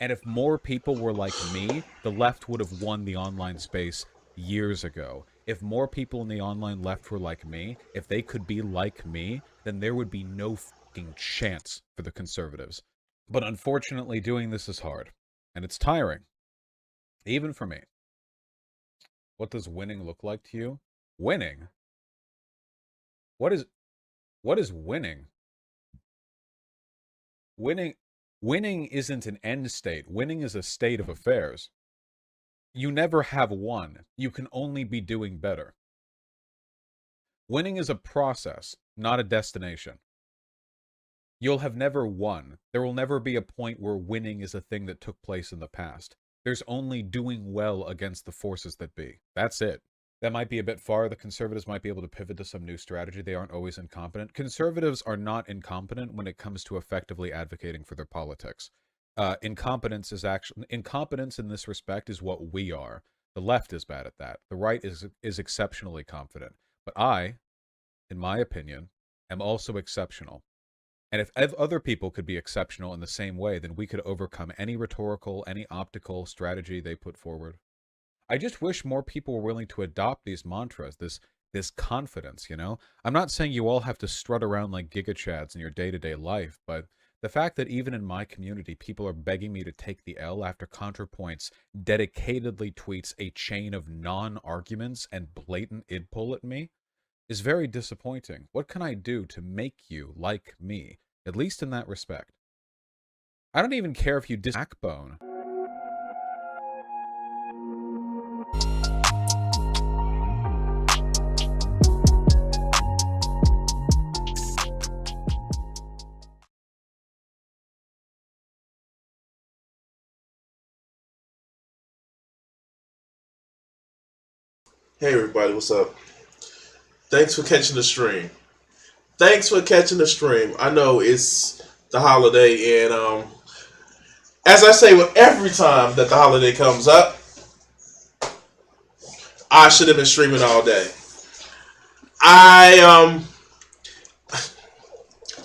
And if more people were like me, the left would have won the online space years ago. If more people in the online left were like me, if they could be like me, then there would be no fucking chance for the conservatives. But unfortunately, doing this is hard. And it's tiring. Even for me. What does winning look like to you? Winning? What is winning? Winning winning isn't an end state. Winning is a state of affairs. You never have won. You can only be doing better. Winning is a process, not a destination. You'll have never won. There will never be a point where winning is a thing that took place in the past. There's only doing well against the forces that be. That's it. That might be a bit far. The conservatives might be able to pivot to some new strategy. They aren't always incompetent. Conservatives are not incompetent when it comes to effectively advocating for their politics. Incompetence in this respect is what we are. The left is bad at that. The right is exceptionally confident. But I, in my opinion, am also exceptional. And if other people could be exceptional in the same way, then we could overcome any rhetorical, any optical strategy they put forward. I just wish more people were willing to adopt these mantras, this confidence, you know? I'm not saying you all have to strut around like gigachads in your day-to-day life, but the fact that even in my community, people are begging me to take the L after ContraPoints dedicatedly tweets a chain of non-arguments and blatant id pull at me is very disappointing. What can I do to make you like me, at least in that respect? I don't even care if you backbone. Hey everybody, what's up? Thanks for catching the stream. Thanks for catching the stream. I know it's the holiday, and as I say with every time that the holiday comes up, I should have been streaming all day. I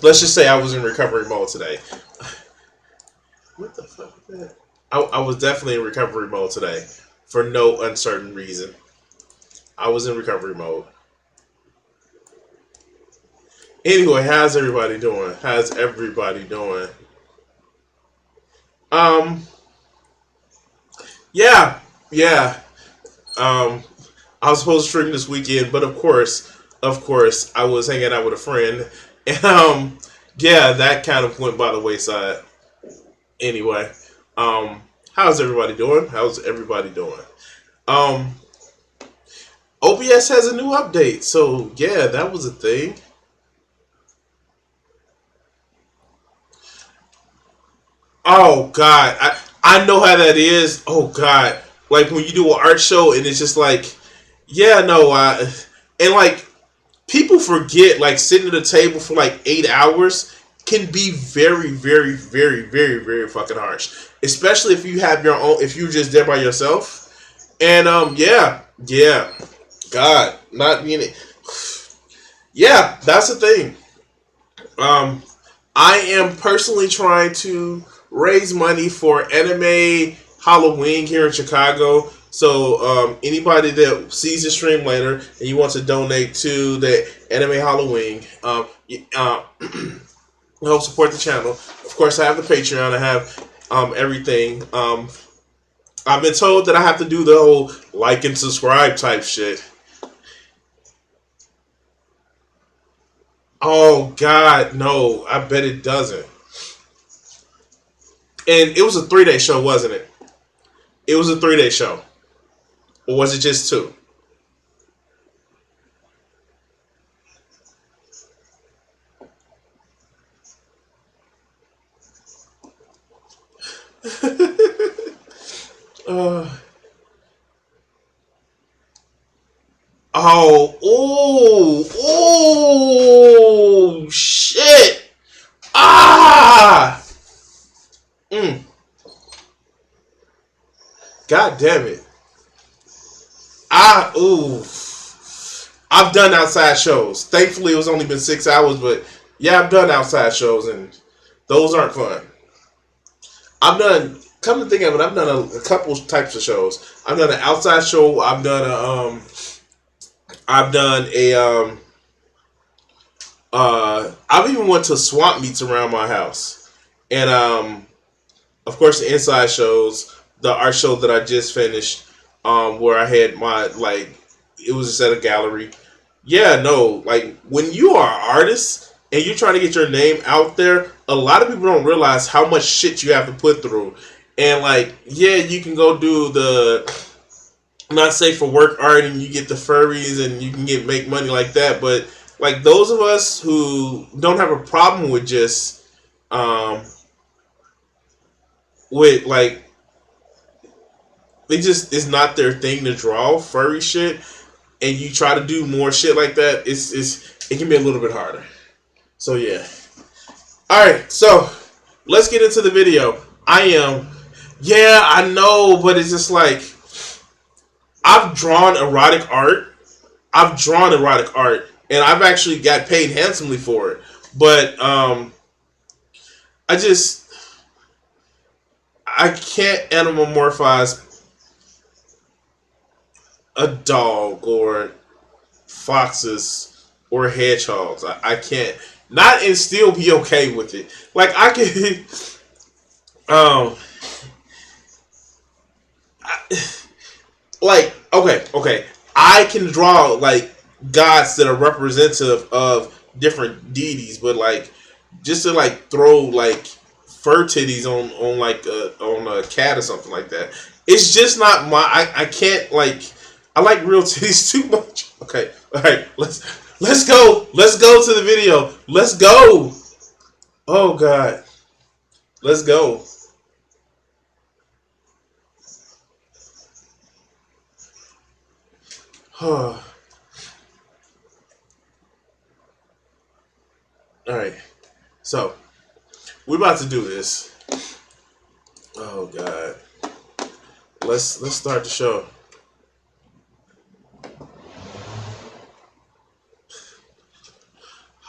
let's just say I was in recovery mode today. What the fuck is that? I was definitely in recovery mode today for no uncertain reason. I was in recovery mode. Anyway, how's everybody doing? How's everybody doing? Um, yeah, yeah. Um, I was supposed to stream this weekend, but of course, I was hanging out with a friend, and yeah, that kind of went by the wayside. Anyway, um, how's everybody doing? How's everybody doing? Um, OBS has a new update, so yeah, that was a thing. Oh God, I know how that is. Oh God, like when you do an art show and it's just like, yeah, no, and like people forget like sitting at a table for like 8 hours can be very, very, very, very, very fucking harsh, especially if you have your own, if you're just there by yourself. And yeah, yeah, God, not being it. Yeah, that's the thing. Um, I am personally trying to raise money for anime Halloween here in Chicago. So anybody that sees the stream later and you want to donate to the anime Halloween, help support the channel. Of course, I have the Patreon. I have everything. I've been told that I have to do the whole like and subscribe type shit. Oh God, no! I bet it doesn't. And it was a 3 day show, wasn't it? It was a 3 day show, or was it just two? uh, oh, shit! Ah, mm, God damn it! Ooh, I've done outside shows. Thankfully, it was only been 6 hours, but yeah, I've done outside shows, and those aren't fun. I've done. Come to think of it, I've done a couple types of shows. I've done an outside show. I've done a I've even went to swamp meets around my house, and of course the inside shows, the art show that I just finished, where I had my like, it was just at a gallery. Yeah, no, like when you are an artist and you're trying to get your name out there, a lot of people don't realize how much shit you have to put through. And like, yeah, you can go do the not safe for work art and you get the furries and you can get make money like that, but like those of us who don't have a problem with just um with like, they just, it's not their thing to draw furry shit, and you try to do more shit like that, it can be a little bit harder. So yeah. Alright, so let's get into the video. Yeah, I know, but it's just like, I've drawn erotic art. I've drawn erotic art, and I've actually got paid handsomely for it. But I just, I can't animomorphize a dog or foxes or hedgehogs. I can't not and still be okay with it. Like I can, um, like okay, I can draw like gods that are representative of different deities, but like just to like throw like fur titties on a cat or something like that, it's just not my. I can't like. I like real titties too much. Okay, all right, let's go to the video. Let's go. Oh God, let's go. All right, so we're about to do this. Oh God, let's start the show.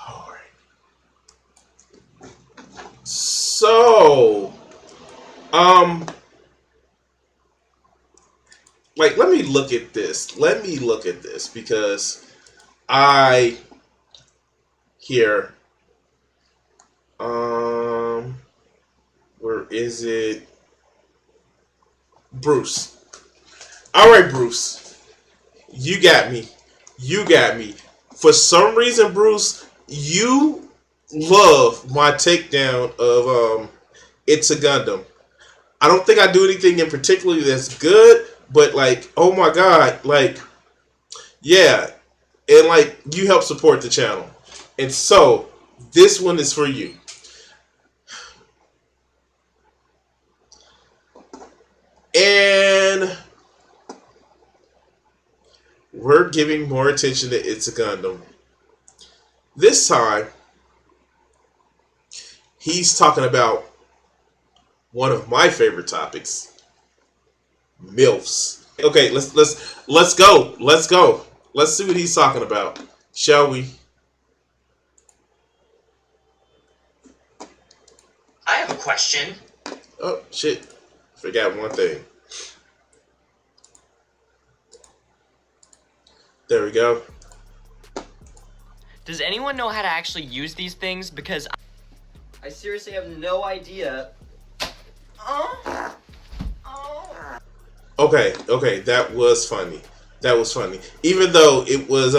All right. So, um, like, let me look at this. Let me look at this because I hear, where is it? Bruce. All right, Bruce. You got me. You got me. For some reason, Bruce, you love my takedown of It's a Gundam. I don't think I do anything in particular that's good, but like, oh my god, like, yeah, and like, you help support the channel, and so this one is for you. And we're giving more attention to It's a Gundam. This time, he's talking about one of my favorite topics, MILFs. Okay, let's go. Let's go. Let's see what he's talking about, shall we? I have a question. Oh shit! Forgot one thing. There we go. Does anyone know how to actually use these things? Because I seriously have no idea. Okay, that was funny. That was funny. Even though it was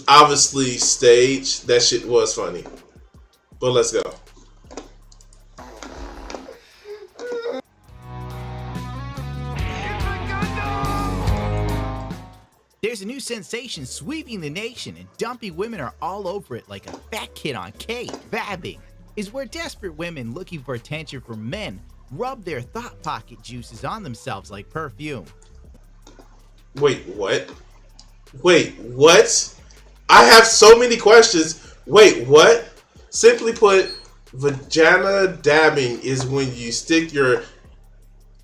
obviously staged, that shit was funny. But let's go. There's a new sensation sweeping the nation, and dumpy women are all over it like a fat kid on cake. Vabbing is where desperate women looking for attention from men rub their thought pocket juices on themselves like perfume. Wait, what? Wait, what? I have so many questions. Wait, what? Simply put, vagina dabbing is when you stick your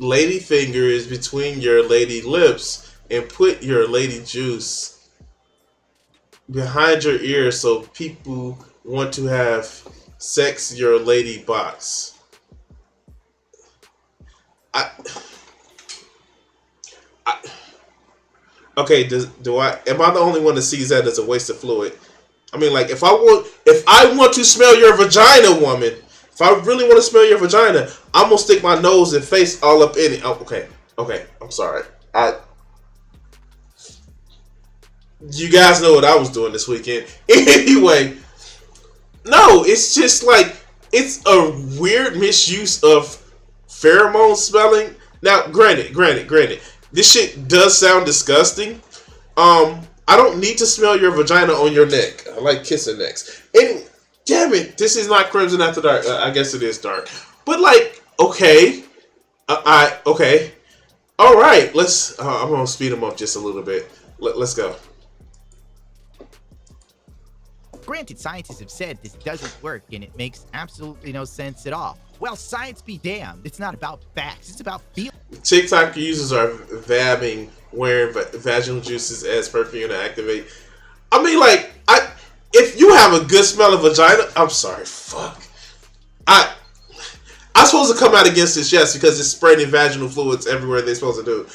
lady fingers between your lady lips and put your lady juice behind your ear so people want to have sex your lady box. Okay, am I the only one that sees that as a waste of fluid? I mean, like, if I want to smell your vagina, woman, if I really want to smell your vagina, I'm gonna stick my nose and face all up in it. Oh, okay, I'm sorry. You guys know what I was doing this weekend. Anyway, no, it's just like, it's a weird misuse of pheromone smelling. Now, granted, this shit does sound disgusting. I don't need to smell your vagina on your neck. I like kissing necks. And damn it, this is not Crimson After Dark. I guess it is dark. But like, okay. Okay. All right, I'm going to speed them up just a little bit. Let's go. Granted, scientists have said this doesn't work and it makes absolutely no sense at all. Well, science be damned. It's not about facts. It's about feelings. TikTok users are vabbing, wearing vaginal juices as perfume to activate. I mean, like, if you have a good smell of vagina, I'm sorry, fuck. I'm supposed to come out against this, yes, because it's spreading vaginal fluids everywhere they're supposed to do.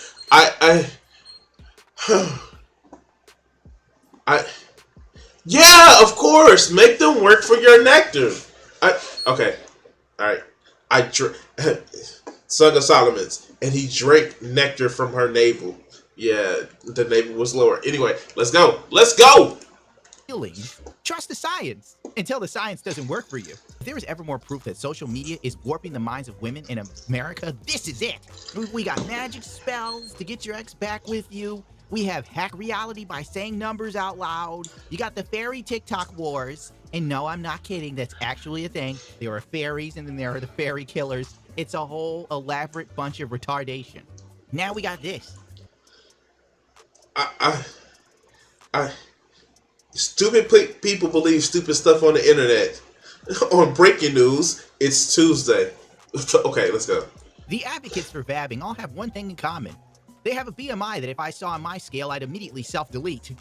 Yeah, of course, make them work for your nectar. Okay, all right. Song of Solomon's, and he drank nectar from her navel. Yeah, the navel was lower. Anyway, let's go. Let's go. Trust the science until the science doesn't work for you. If there is ever more proof that social media is warping the minds of women in America, this is it. We got magic spells to get your ex back with you. We have hack reality by saying numbers out loud. You got the fairy TikTok wars. And no, I'm not kidding. That's actually a thing. There are fairies and then there are the fairy killers. It's a whole elaborate bunch of retardation. Now we got this. Stupid people believe stupid stuff on the internet. On breaking news, it's Tuesday. Okay, let's go. The advocates for vabbing all have one thing in common. They have a BMI that if I saw on my scale, I'd immediately self-delete.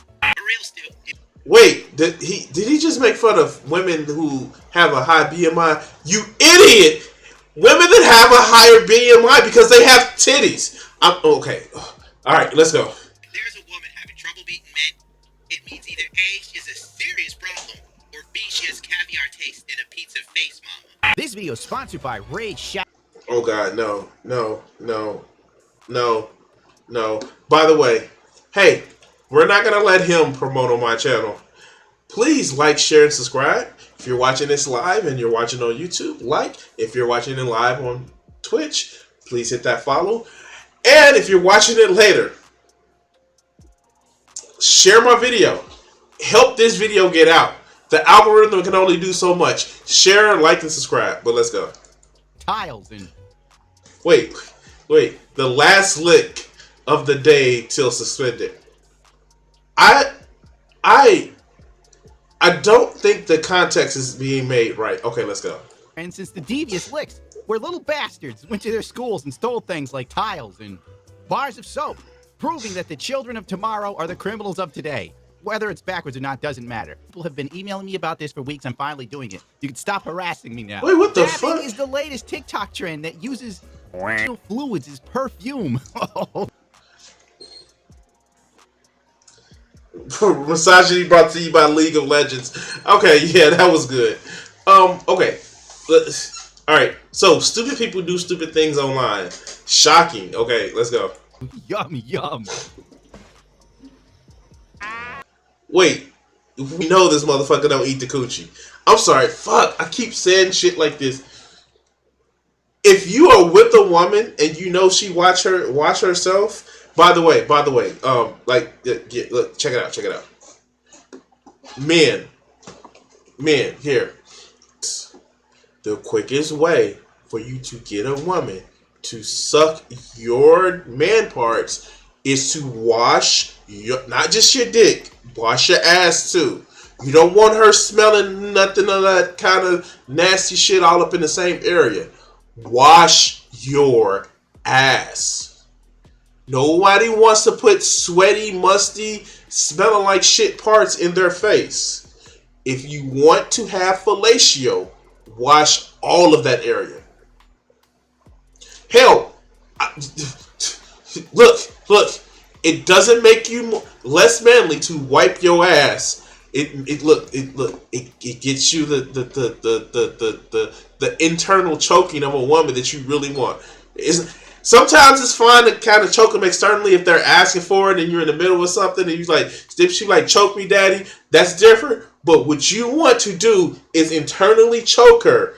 Wait, did he just make fun of women who have a high BMI? You idiot! Women that have a higher BMI because they have titties. I'm okay. All right, let's go. If there's a woman having trouble beating men, it means either A, she has a serious problem, or B, she has caviar taste in a pizza face, mama. This video is sponsored by Ray Shot. Oh God, no, no, no, no, no. By the way, hey, we're not gonna let him promote on my channel. Please like, share, and subscribe. If you're watching this live and you're watching on YouTube, like. If you're watching it live on Twitch, please hit that follow. And if you're watching it later, share my video. Help this video get out. The algorithm can only do so much. Share, like, and subscribe. But let's go. Tiles and Wait. The last lick of the day till suspended. I don't think the context is being made right. Okay, let's go. and since the devious licks were little bastards went to their schools and stole things like tiles and bars of soap, proving that the children of tomorrow are the criminals of today. Whether it's backwards or not doesn't matter. People have been emailing me about this for weeks. I'm finally doing it. You can stop harassing me now. Wait, what the Dabbing fuck? is the latest TikTok trend that uses fluids as perfume. Misogyny brought to you by League of Legends. Okay, yeah, that was good. Okay. Alright, so stupid people do stupid things online. Shocking. Okay, let's go. Yum, yum. Wait, we know this motherfucker don't eat the coochie. I'm sorry, fuck, I keep saying shit like this. If you are with a woman and you know she watch herself, by the way, look, check it out. Men, here. The quickest way for you to get a woman to suck your man parts is to wash not just your dick, wash your ass too. You don't want her smelling nothing of that kind of nasty shit all up in the same area. Wash your ass. Nobody wants to put sweaty, musty, smelling like shit parts in their face. If you want to have fellatio, wash all of that area. Hell, look. It doesn't make you less manly to wipe your ass. It gets you the internal choking of a woman that you really want. Sometimes it's fine to kind of choke them externally if they're asking for it and you're in the middle of something and you like, if she like, choke me, daddy, that's different. But what you want to do is internally choke her.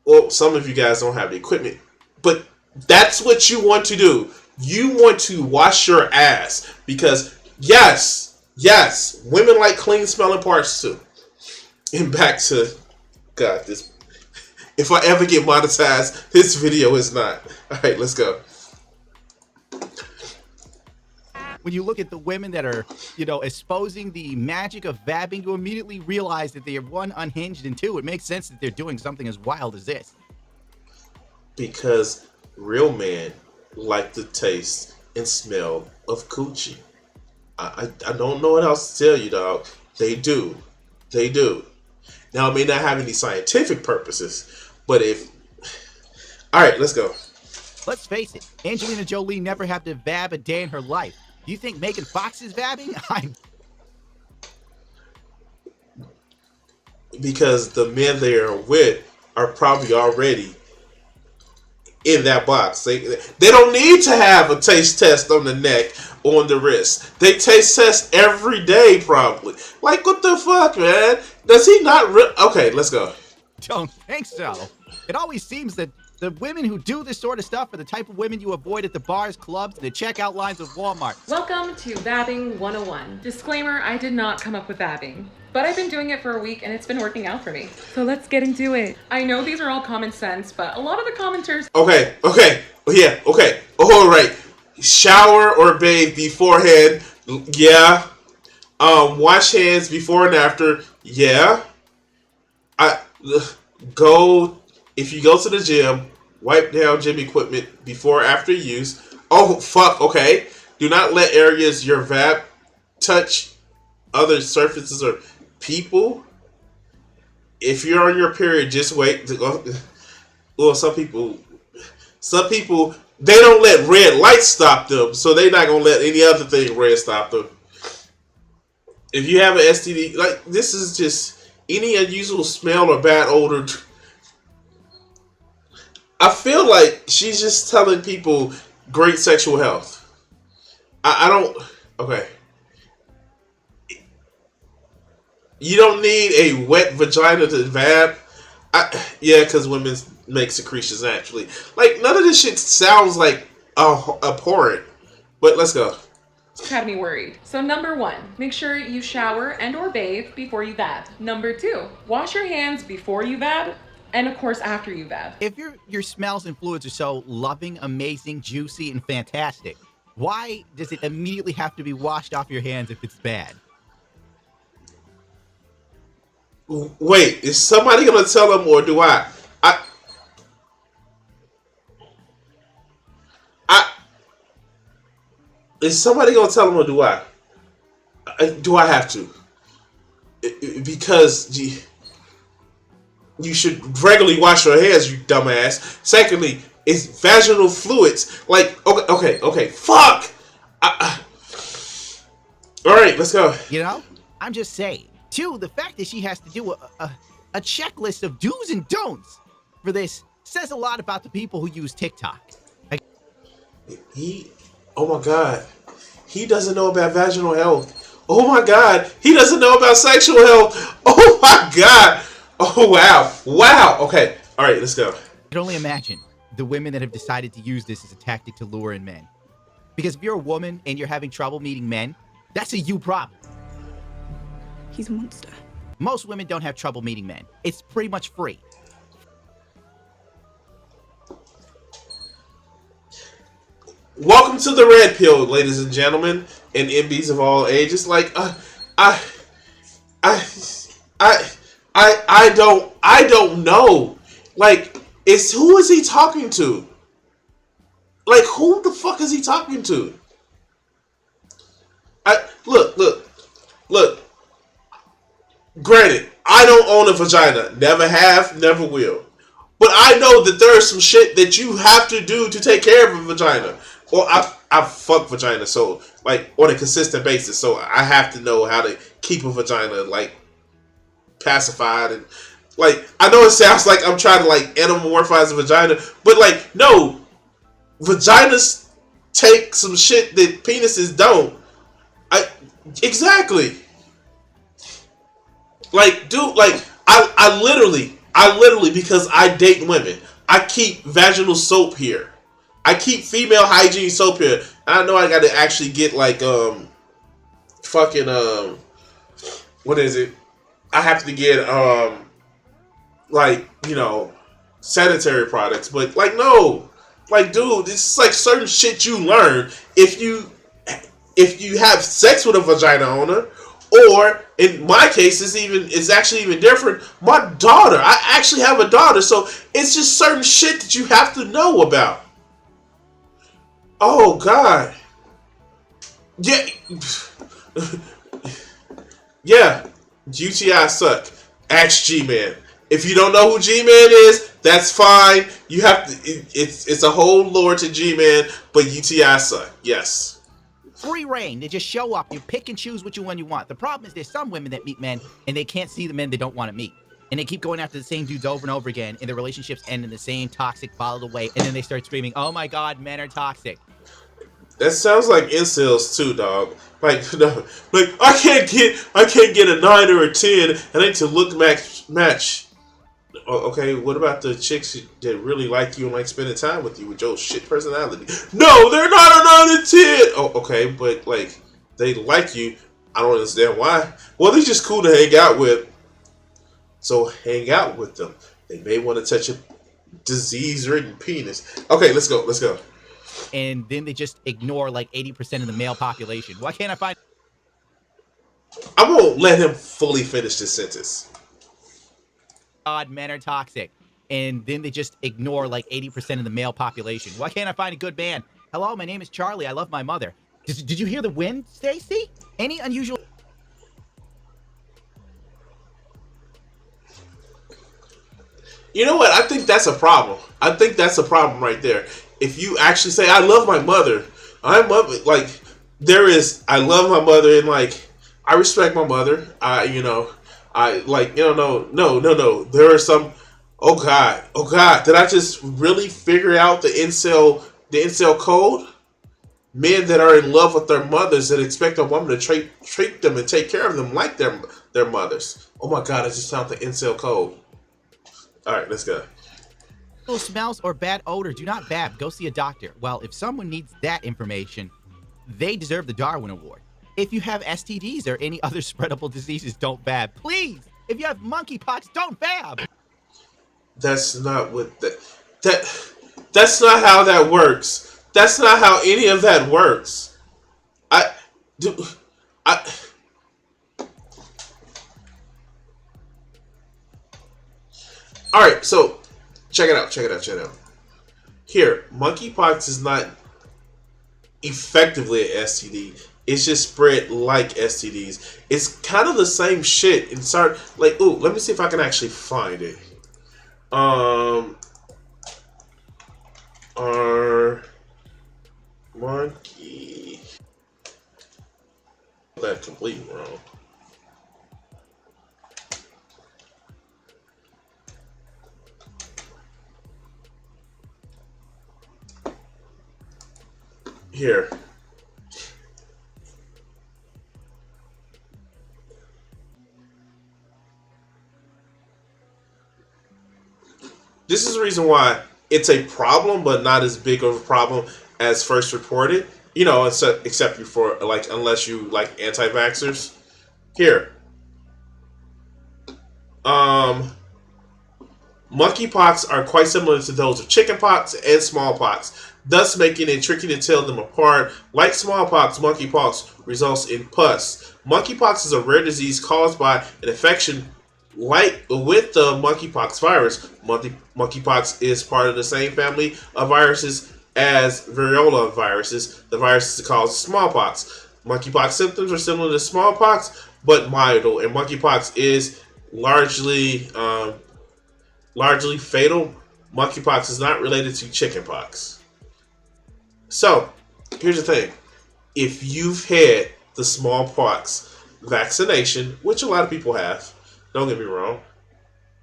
Well, some of you guys don't have the equipment, but that's what you want to do. You want to wash your ass because yes, women like clean smelling parts too. And back to God, this. If I ever get monetized, this video is not. All right, let's go. When you look at the women that are, espousing the magic of vabbing, you immediately realize that they are, one, unhinged, and two, it makes sense that they're doing something as wild as this. Because real men like the taste and smell of coochie. I don't know what else to tell you, dog. They do. Now, it may not have any scientific purposes, but if... Alright, let's go. Let's face it, Angelina Jolie never had to vab a day in her life. Do you think Megan Fox is vabbing? Because the men they are with are probably already in that box. They don't need to have a taste test on the neck or on the wrist. They taste test every day probably. Like, what the fuck, man? Does he not okay, let's go. Don't think so. It always seems that the women who do this sort of stuff are the type of women you avoid at the bars, clubs, and the checkout lines of Walmart. Welcome to Vabbing 101. Disclaimer, I did not come up with vabbing, but I've been doing it for a week and it's been working out for me. So let's get into it. I know these are all common sense, but a lot of the commenters... Okay. All right. Shower or bathe beforehand. Yeah. Wash hands before and after. Yeah. If you go to the gym, wipe down gym equipment before or after use. Oh, fuck, okay. Do not let areas your vap touch other surfaces or people. If you're on your period, just wait. Well, some people they don't let red lights stop them, so they're not gonna let any other thing red stop them. If you have an STD, like this is just any unusual smell or bad odor. I feel like she's just telling people great sexual health. I don't. Okay. You don't need a wet vagina to vab. Yeah, because women make secretions naturally. Like, none of this shit sounds like abhorrent. But let's go. Had me worried. So number 1, make sure you shower and or bathe before you vab. Number 2, wash your hands before you vab, and of course after you vab. If your smells and fluids are so loving, amazing, juicy, and fantastic, why does it immediately have to be washed off your hands if it's bad? Wait, is somebody gonna tell them, or do I? Is somebody gonna tell them, or do I? Do I have to? Because you should regularly wash your hands, you dumbass. Secondly, it's vaginal fluids. Like, okay, fuck. All right, let's go. You know, I'm just saying. 2, the fact that she has to do a checklist of do's and don'ts for this says a lot about the people who use TikTok. Oh my God, he doesn't know about vaginal health. Oh my God, he doesn't know about sexual health. Oh my God. Oh wow. Okay, all right, let's go. I can only imagine the women that have decided to use this as a tactic to lure in men. Because if you're a woman and you're having trouble meeting men, that's a you problem. He's a monster. Most women don't have trouble meeting men. It's pretty much free. Welcome to the red pill, ladies and gentlemen, and MBs of all ages. Like, I don't know. Like, who is he talking to? Like, who the fuck is he talking to? Look. Granted, I don't own a vagina. Never have, never will. But I know that there is some shit that you have to do to take care of a vagina. Well, I fuck vagina, so, like, on a consistent basis. So I have to know how to keep a vagina, like, pacified. And, like, I know it sounds like I'm trying to, like, anamorphize a vagina. But, like, no. Vaginas take some shit that penises don't. Exactly. Like, dude, like, I literally, because I date women, I keep vaginal soap here. I keep female hygiene soap here. And I know I gotta actually get, like, what is it? I have to get, like, you know, sanitary products. But, like, no. Like, dude, it's like certain shit you learn if you have sex with a vagina owner. Or, in my case, it's actually even different. My daughter. I actually have a daughter. So, it's just certain shit that you have to know about. Oh, God. Yeah. Yeah. UTI suck. Ask G-Man. If you don't know who G-Man is, that's fine. You have to... It's a whole lore to G-Man, but UTI suck. Yes. Free reign. They just show up. You pick and choose which one you want. The problem is there's some women that meet men and they can't see the men they don't want to meet. And they keep going after the same dudes over and over again, and their relationships end in the same toxic, volatile way. And then they start screaming, "Oh my God, men are toxic." That sounds like incels too, dog. Like, no, like I can't get a 9 or a 10, and I need to look match. Okay, what about the chicks that really like you and like spending time with you with your shit personality? No, they're not a 9 or 10. Oh, okay, but like they like you. I don't understand why. Well, they're just cool to hang out with. So hang out with them. They may want to touch a disease-ridden penis. Okay, let's go. And then they just ignore like 80% of the male population. Why can't I find... I won't let him fully finish this sentence. God, men are toxic. And then they just ignore like 80% of the male population. Why can't I find a good man? Hello, my name is Charlie. I love my mother. Did you hear the wind, Stacy? Any unusual... You know what? I think that's a problem. I think that's a problem right there. if you actually say, I love my mother, like, there is, I love my mother, and like, I respect my mother. No. There are some, oh God, did I just really figure out the incel code? Men that are in love with their mothers that expect a woman to treat them and take care of them like their mothers. Oh my God, I just found the incel code. All right, let's go. Smells or bad odor, do not bab. Go see a doctor. Well, if someone needs that information, they deserve the Darwin Award. If you have STDs or any other spreadable diseases, don't bab. Please, if you have monkeypox, don't bab. That's not what that's not how that works. That's not how any of that works. I All right, so check it out. Here, monkeypox is not effectively an STD. It's just spread like STDs. It's kind of the same shit. And start like, ooh, let me see if I can actually find it. Our monkey. That completely wrong. Here. This is the reason why it's a problem, but not as big of a problem as first reported. You know, except you for like, unless you like anti-vaxxers. Here. Monkeypox are quite similar to those of chickenpox and smallpox, thus making it tricky to tell them apart. Like smallpox, monkeypox results in pus. Monkeypox is a rare disease caused by an infection like with the monkeypox virus. Monkeypox is part of the same family of viruses as variola viruses, the viruses that cause smallpox. Monkeypox symptoms are similar to smallpox, but milder, and monkeypox is largely fatal. Monkeypox is not related to chickenpox. So, here's the thing. If you've had the smallpox vaccination, which a lot of people have, don't get me wrong,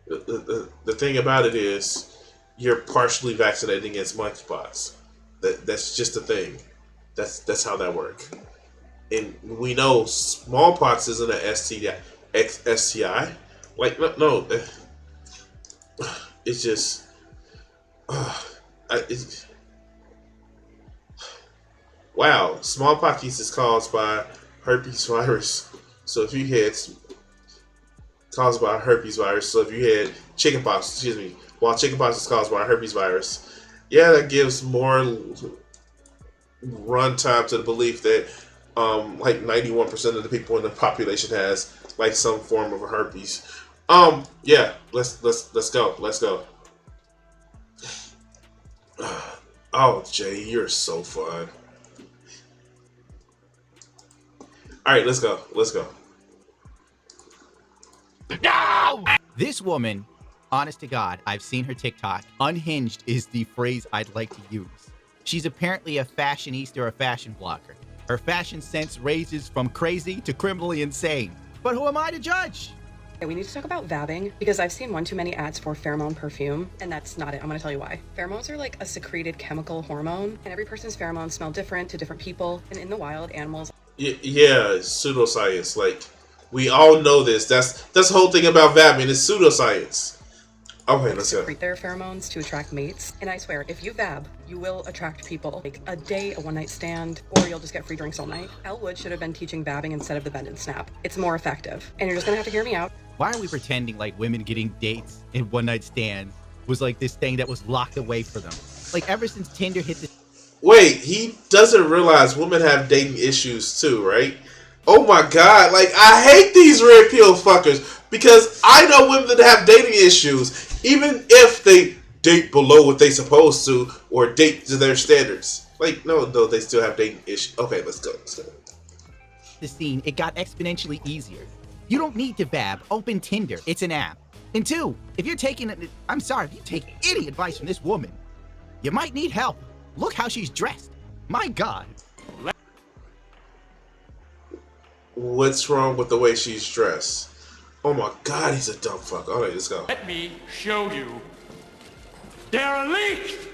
the thing about it is you're partially vaccinated against monkeypox. That's just a thing. That's how that works. And we know smallpox isn't an STI. Like, no. It's just... wow, smallpox is caused by herpes virus. So if you had caused by herpes virus, so if you had chickenpox, while chickenpox is caused by herpes virus, yeah, that gives more run time to the belief that like 91% of the people in the population has like some form of a herpes. Yeah, let's go. Oh, Jay, you're so fun. All right, let's go. No! This woman, honest to God, I've seen her TikTok. Unhinged is the phrase I'd like to use. She's apparently a fashionista or a fashion blogger. Her fashion sense ranges from crazy to criminally insane. But who am I to judge? We need to talk about vabbing because I've seen one too many ads for pheromone perfume, and that's not it. I'm gonna tell you why. Pheromones are like a secreted chemical hormone, and every person's pheromones smell different to different people. And in the wild, animals. Yeah, pseudoscience. Like, we all know this. That's the whole thing about vabbing. It's pseudoscience. Okay, let's go. Secrete their pheromones to attract mates, and I swear, if you vab, you will attract people. Like a day, a one-night stand, or you'll just get free drinks all night. Elwood should have been teaching vabbing instead of the bend and snap. It's more effective, and you're just gonna have to hear me out. Why are we pretending like women getting dates and one-night stands was like this thing that was locked away for them? Like ever since Tinder hit the... Wait, he doesn't realize women have dating issues too, right? Oh my God, like I hate these red pill fuckers because I know women that have dating issues, even if they date below what they supposed to or date to their standards. Like, no, they still have dating issues. Okay, let's go. The scene, it got exponentially easier. You don't need to vab. Open Tinder. It's an app. And two, if you take any advice from this woman, you might need help. Look how she's dressed. My God. What's wrong with the way she's dressed? Oh my God, he's a dumb fuck. All right, let's go. Let me show you. Derelict!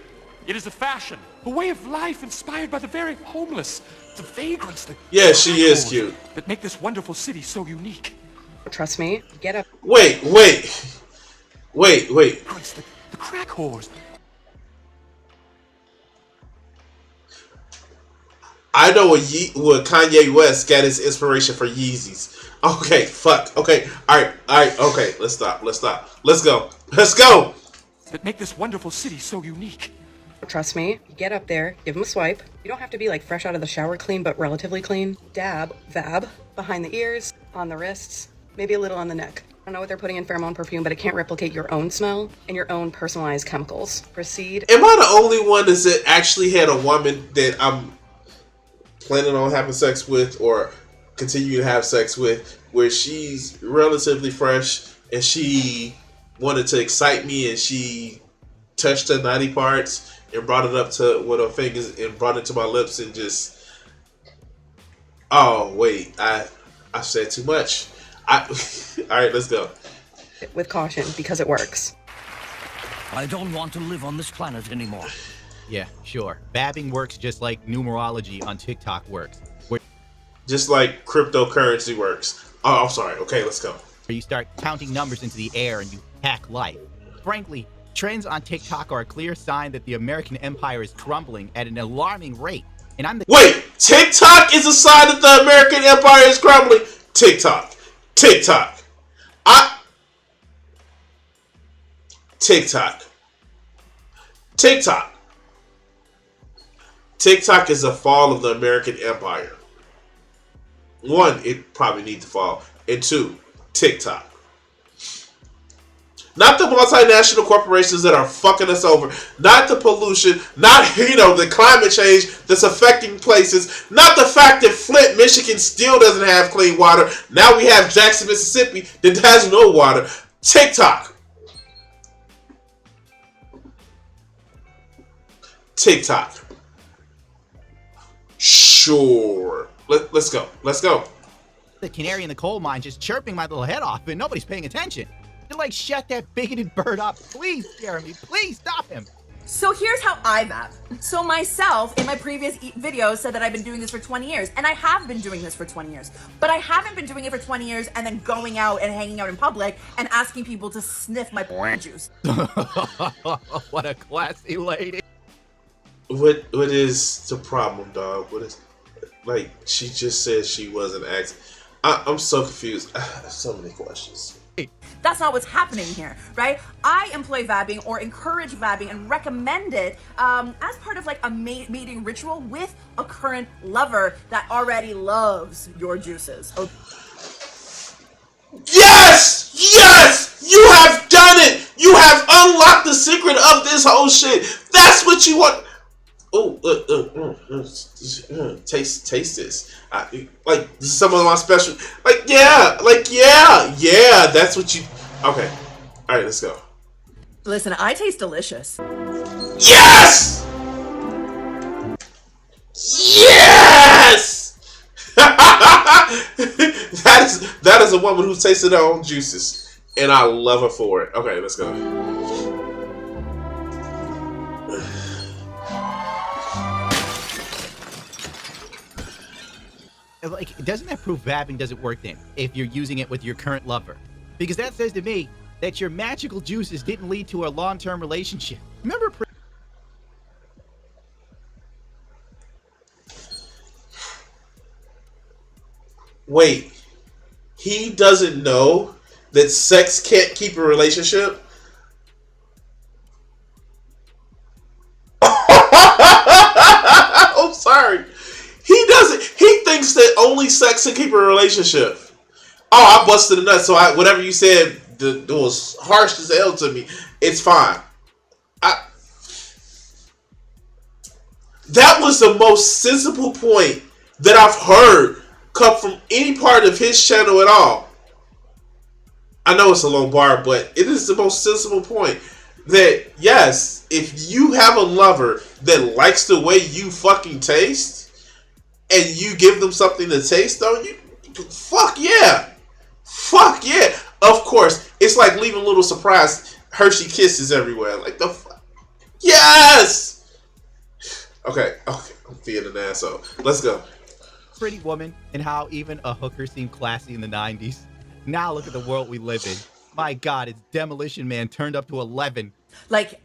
It is a fashion, a way of life inspired by the very homeless, the vagrants, the Yeah, she is cute. that make this wonderful city so unique. Trust me, get up. Wait. The crack whores. I know what Kanye West got his inspiration for Yeezys. Okay, fuck. Okay, all right. Okay, let's stop. Let's go. That make this wonderful city so unique. Trust me, get up there, give them a swipe. You don't have to be like fresh out of the shower clean, but relatively clean. Dab, vab, behind the ears, on the wrists, maybe a little on the neck. I don't know what they're putting in pheromone perfume, but it can't replicate your own smell and your own personalized chemicals. Proceed. Am I the only one that actually had a woman that I'm planning on having sex with or continue to have sex with, where she's relatively fresh and she wanted to excite me and she touched her naughty parts and brought it up to with her fingers and brought it to my lips and just, oh wait, I said too much. All right, let's go. With caution, because it works. I don't want to live on this planet anymore. Yeah, sure. Vabbing works just like numerology on TikTok works. Where Just like cryptocurrency works. Oh, I'm sorry. Okay, let's go. you start counting numbers into the air and you hack life. Frankly, trends on TikTok are a clear sign that the American empire is crumbling at an alarming rate. And I'm the Wait, TikTok is a sign that the American empire is crumbling. TikTok. TikTok is a fall of the American empire. One, it probably needs to fall. And two, TikTok. Not the multinational corporations that are fucking us over. Not the pollution. Not, the climate change that's affecting places. Not the fact that Flint, Michigan still doesn't have clean water. Now we have Jackson, Mississippi that has no water. TikTok. Sure. Let's go. the canary in the coal mine just chirping my little head off and nobody's paying attention. You're like, shut that bigoted bird up. Please, Jeremy, please stop him. So here's how I vap. So myself, in my previous videos, said that I've been doing this for 20 years. And I have been doing this for 20 years. But I haven't been doing it for 20 years and then going out and hanging out in public and asking people to sniff my juice. What a classy lady. What is the problem, dog? What is, like, she just said she wasn't asking. I'm so confused. I have so many questions. That's not what's happening here, right? I employ vabbing or encourage vabbing and recommend it as part of like a mating ritual with a current lover that already loves your juices. Okay. Yes! Yes! You have done it! You have unlocked the secret of this whole shit. That's what you want. Oh, taste this. Like some of my special. Yeah. That's what you. Okay. All right, let's go. Listen, I taste delicious. Yes! Yes! that is a woman who tasted her own juices, and I love her for it. Okay, let's go. Like, doesn't that prove vabbing doesn't work then, if you're using it with your current lover? Because that says to me that your magical juices didn't lead to a long-term relationship. Remember Wait, he doesn't know that sex can't keep a relationship? I'm sorry. He doesn't. He thinks that only sex can keep a relationship. Oh, I busted a nut, so whatever you said that was harsh as hell to me. It's fine. That was the most sensible point that I've heard come from any part of his channel at all. I know it's a low bar, but it is the most sensible point. that yes, if you have a lover that likes the way you fucking taste, and you give them something to taste on, you fuck yeah, fuck yeah. Of course, it's like leaving little surprise Hershey Kisses everywhere. Like the fuck, yes. Okay, I'm being an asshole. Let's go. Pretty Woman and how even a hooker seemed classy in the 90s. Now look at the world we live in. My God, it's Demolition Man turned up to 11. Like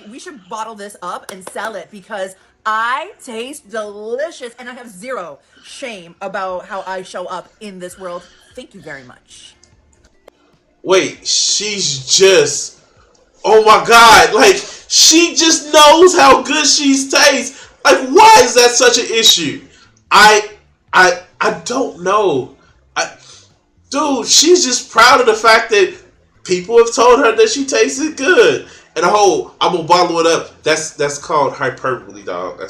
we should bottle this up and sell it because I taste delicious and I have zero shame about how I show up in this world. Thank you very much. Wait, she's just, oh my God, like she just knows how good she tastes. Like, why is that such an issue? I don't know. Dude, she's just proud of the fact that people have told her that she tasted good. And the whole, I'm gonna bottle it up. That's called hyperbole, dog.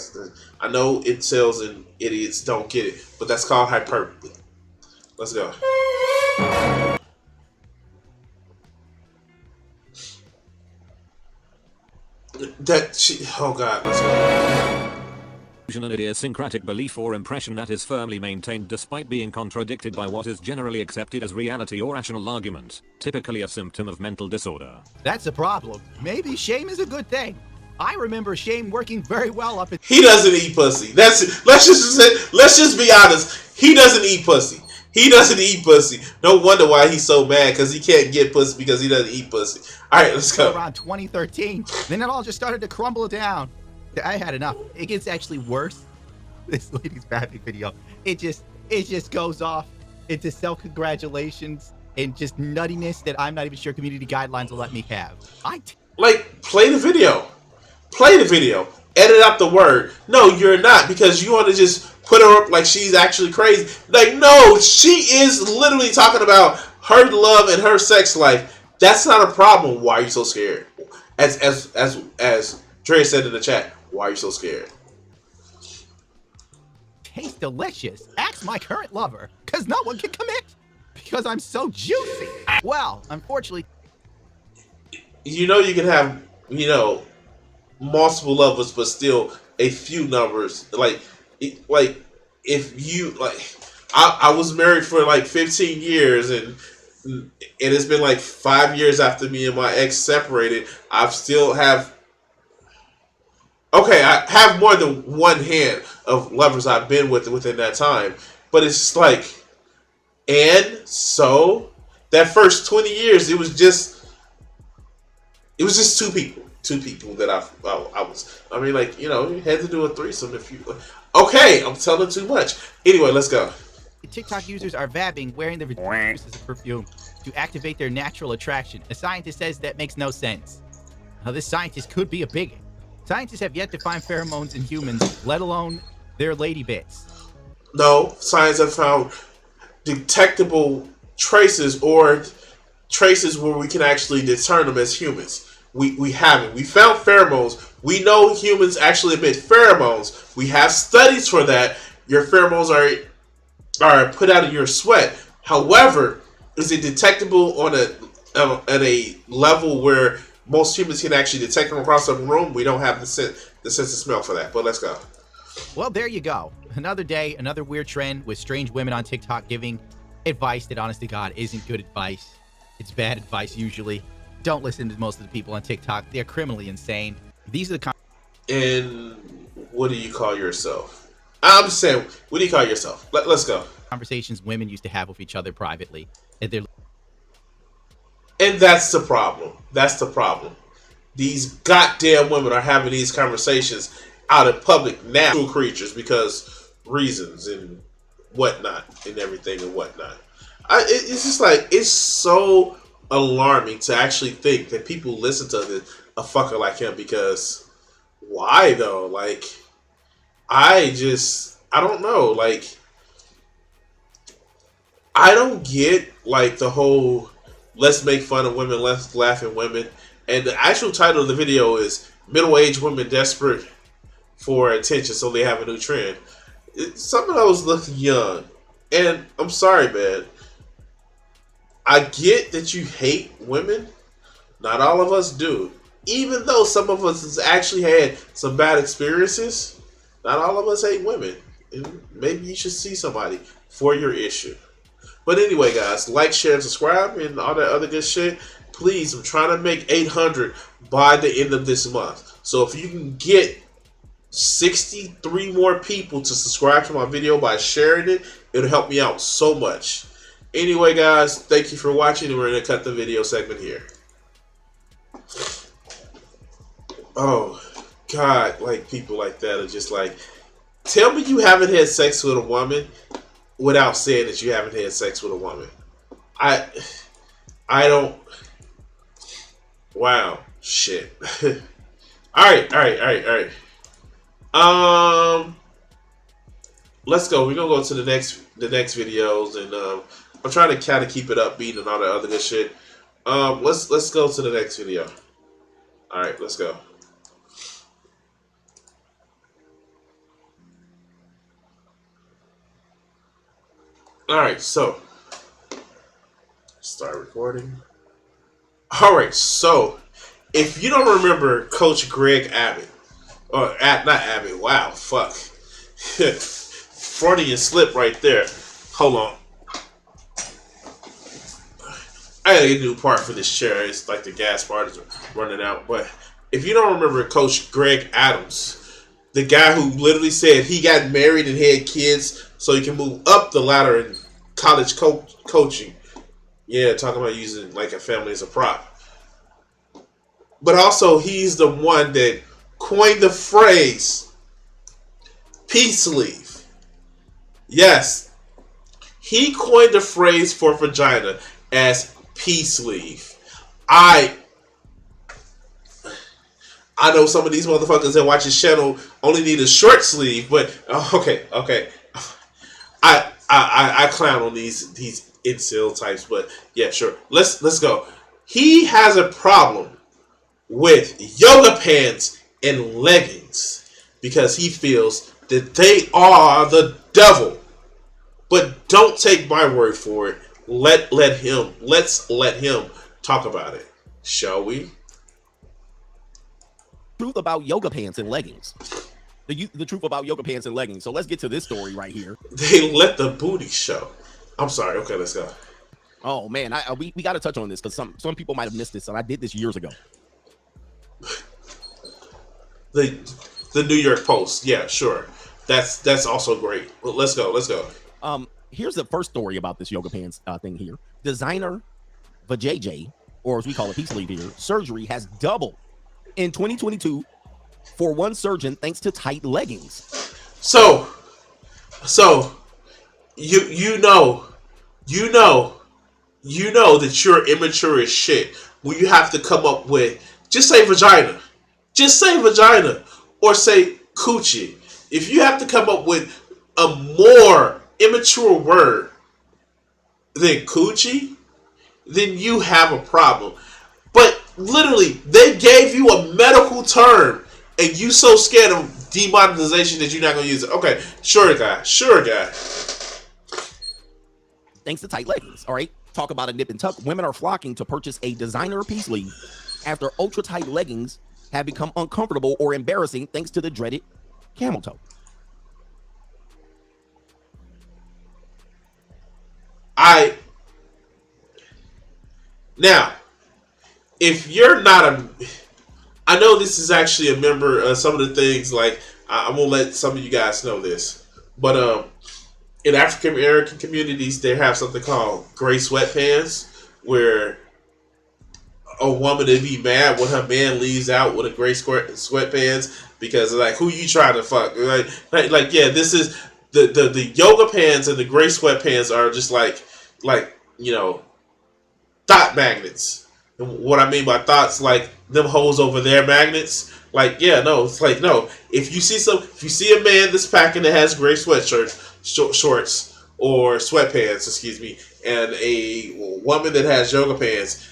I know it sells and idiots don't get it, but that's called hyperbole. Let's go. Oh God, let's go. An idiosyncratic belief or impression that is firmly maintained despite being contradicted by what is generally accepted as reality or rational argument, typically a symptom of mental disorder. That's a problem. Maybe shame is a good thing. I remember shame working very well up in— He doesn't eat pussy. Let's just be honest. He doesn't eat pussy. He doesn't eat pussy. No wonder why he's so mad, because he can't get pussy because he doesn't eat pussy. All right, let's go. Around 2013, then it all just started to crumble down. I had enough. It gets actually worse. This lady's bathing video. It just goes off into self-congratulations and just nuttiness that I'm not even sure community guidelines will let me have. Like, play the video. Play the video. Edit out the word. No, you're not, because you want to just put her up like she's actually crazy. Like, no, she is literally talking about her love and her sex life. That's not a problem. Why are you so scared? As Dre said in the chat, why are you so scared? Tastes delicious. Ask my current lover, because no one can commit. Because I'm so juicy. Well, unfortunately. You know you can have, multiple lovers, but still a few numbers. Like if you, I was married for like 15 years and it's been like 5 years after me and my ex separated. I still have, I have more than one hand of lovers I've been with within that time. But it's like, and so that first 20 years, it was just two people. Two people that you had to do a threesome if you. Okay, I'm telling too much. Anyway, let's go. TikTok users are vabbing wearing the as a perfume to activate their natural attraction. A scientist says that makes no sense. Now, this scientist could be a bigot. Scientists have yet to find pheromones in humans, let alone their lady bits. No, science have found detectable traces or traces where we can actually discern them as humans. We haven't. We found pheromones. We know humans actually emit pheromones. We have studies for that. Your pheromones are put out in your sweat. However, is it detectable on a level where most humans can actually detect them across the room? We don't have the sense of smell for that. But let's go. Well, there you go. Another day, another weird trend with strange women on TikTok giving advice that, honest to God, isn't good advice. It's bad advice usually. Don't listen to most of the people on TikTok. They're criminally insane. These are the And what do you call yourself? I'm just saying, what do you call yourself? Let's go. Conversations women used to have with each other privately. And that's the problem. That's the problem. These goddamn women are having these conversations out in public now. Natural creatures because reasons and whatnot and everything and whatnot. It's just like, it's so alarming to actually think that people listen to a fucker like him, because why though? Like, I don't know. Like, I don't get like the whole let's make fun of women, let's laugh at women. And the actual title of the video is middle-aged women desperate for attention, so they have a new trend. Some of those look young. And I'm sorry, man. I get that you hate women, Not all of us do. Even though some of us has actually had some bad experiences, not all of us hate women. And maybe you should see somebody for your issue. But anyway, guys, like, share, and subscribe, and all that other good shit. Please, I'm trying to make 800 by the end of this month. So if you can get 63 more people to subscribe to my video by sharing it, it'll help me out so much. Anyway, guys, thank you for watching, and we're going to cut the video segment here. Oh, God, like, people like that are just like, tell me you haven't had sex with a woman without saying that you haven't had sex with a woman. I don't. Wow, shit. All right. Let's go. We're gonna go to the next videos, and I'm trying to kind of keep it upbeat and all that other good shit. Let's go to the next video. All right, let's go. All right, so start recording. All right, so if you don't remember Coach Greg Abbott, or not Abbott, wow, fuck, Freudian slip right there. Hold on, I gotta get a new part for this chair. It's like the gas part is running out. But if you don't remember Coach Greg Adams, the guy who literally said he got married and had kids so he can move up the ladder in college coaching. Yeah, talking about using like a family as a prop. But also, he's the one that coined the phrase peace leave. Yes, he coined the phrase for vagina as peace leave. I know some of these motherfuckers that watch his channel only need a short sleeve, but okay. I clown on these incel types, but yeah, sure. Let's go. He has a problem with yoga pants and leggings because he feels that they are the devil. But don't take my word for it. Let's let him talk about it, shall we? Truth about yoga pants and leggings. The truth about yoga pants and leggings. So let's get to this story right here. They let the booty show. I'm sorry. Okay, let's go. Oh man, we got to touch on this because some people might have missed this, and I did this years ago. The New York Post. Yeah, sure. That's also great. Well, let's go. Here's the first story about this yoga pants thing here. Designer vajayjay, or as we call it, peace leave here, surgery has doubled in 2022 for one surgeon thanks to tight leggings. So you know that you're immature as shit when you have to come up with just say vagina, or say coochie. If you have to come up with a more immature word than coochie, then you have a problem. But literally, they gave you a medical term, and you so scared of demonetization that you're not gonna use it. Okay, sure guy. Thanks to tight leggings. All right, talk about a nip and tuck. Women are flocking to purchase a designer peace leave after ultra tight leggings have become uncomfortable or embarrassing thanks to the dreaded camel toe. Now, if you're not I know this is actually a member of some of the things, like, I'm going to let some of you guys know this, but in African American communities, they have something called gray sweatpants, where a woman would be mad when her man leaves out with a gray sweatpants because, like, who you trying to fuck? Like yeah, this is the yoga pants and the gray sweatpants are just like you know, thought magnets. And what I mean by thoughts, like them hoes over their magnets. Like, yeah, no, it's like, no. If you see a man that's packing that has gray shorts or sweatpants, excuse me, and a woman that has yoga pants,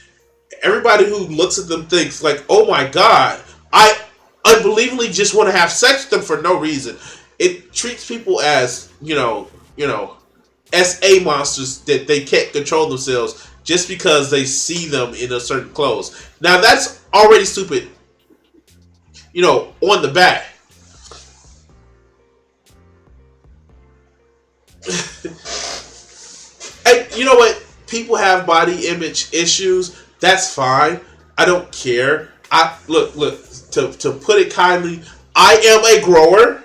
everybody who looks at them thinks like, oh my god, I unbelievably just want to have sex with them for no reason. It treats people as, you know, SA monsters that they can't control themselves just because they see them in a certain clothes. Now that's already stupid, on the back. And you know what? People have body image issues. That's fine. I don't care. Look. To put it kindly, I am a grower.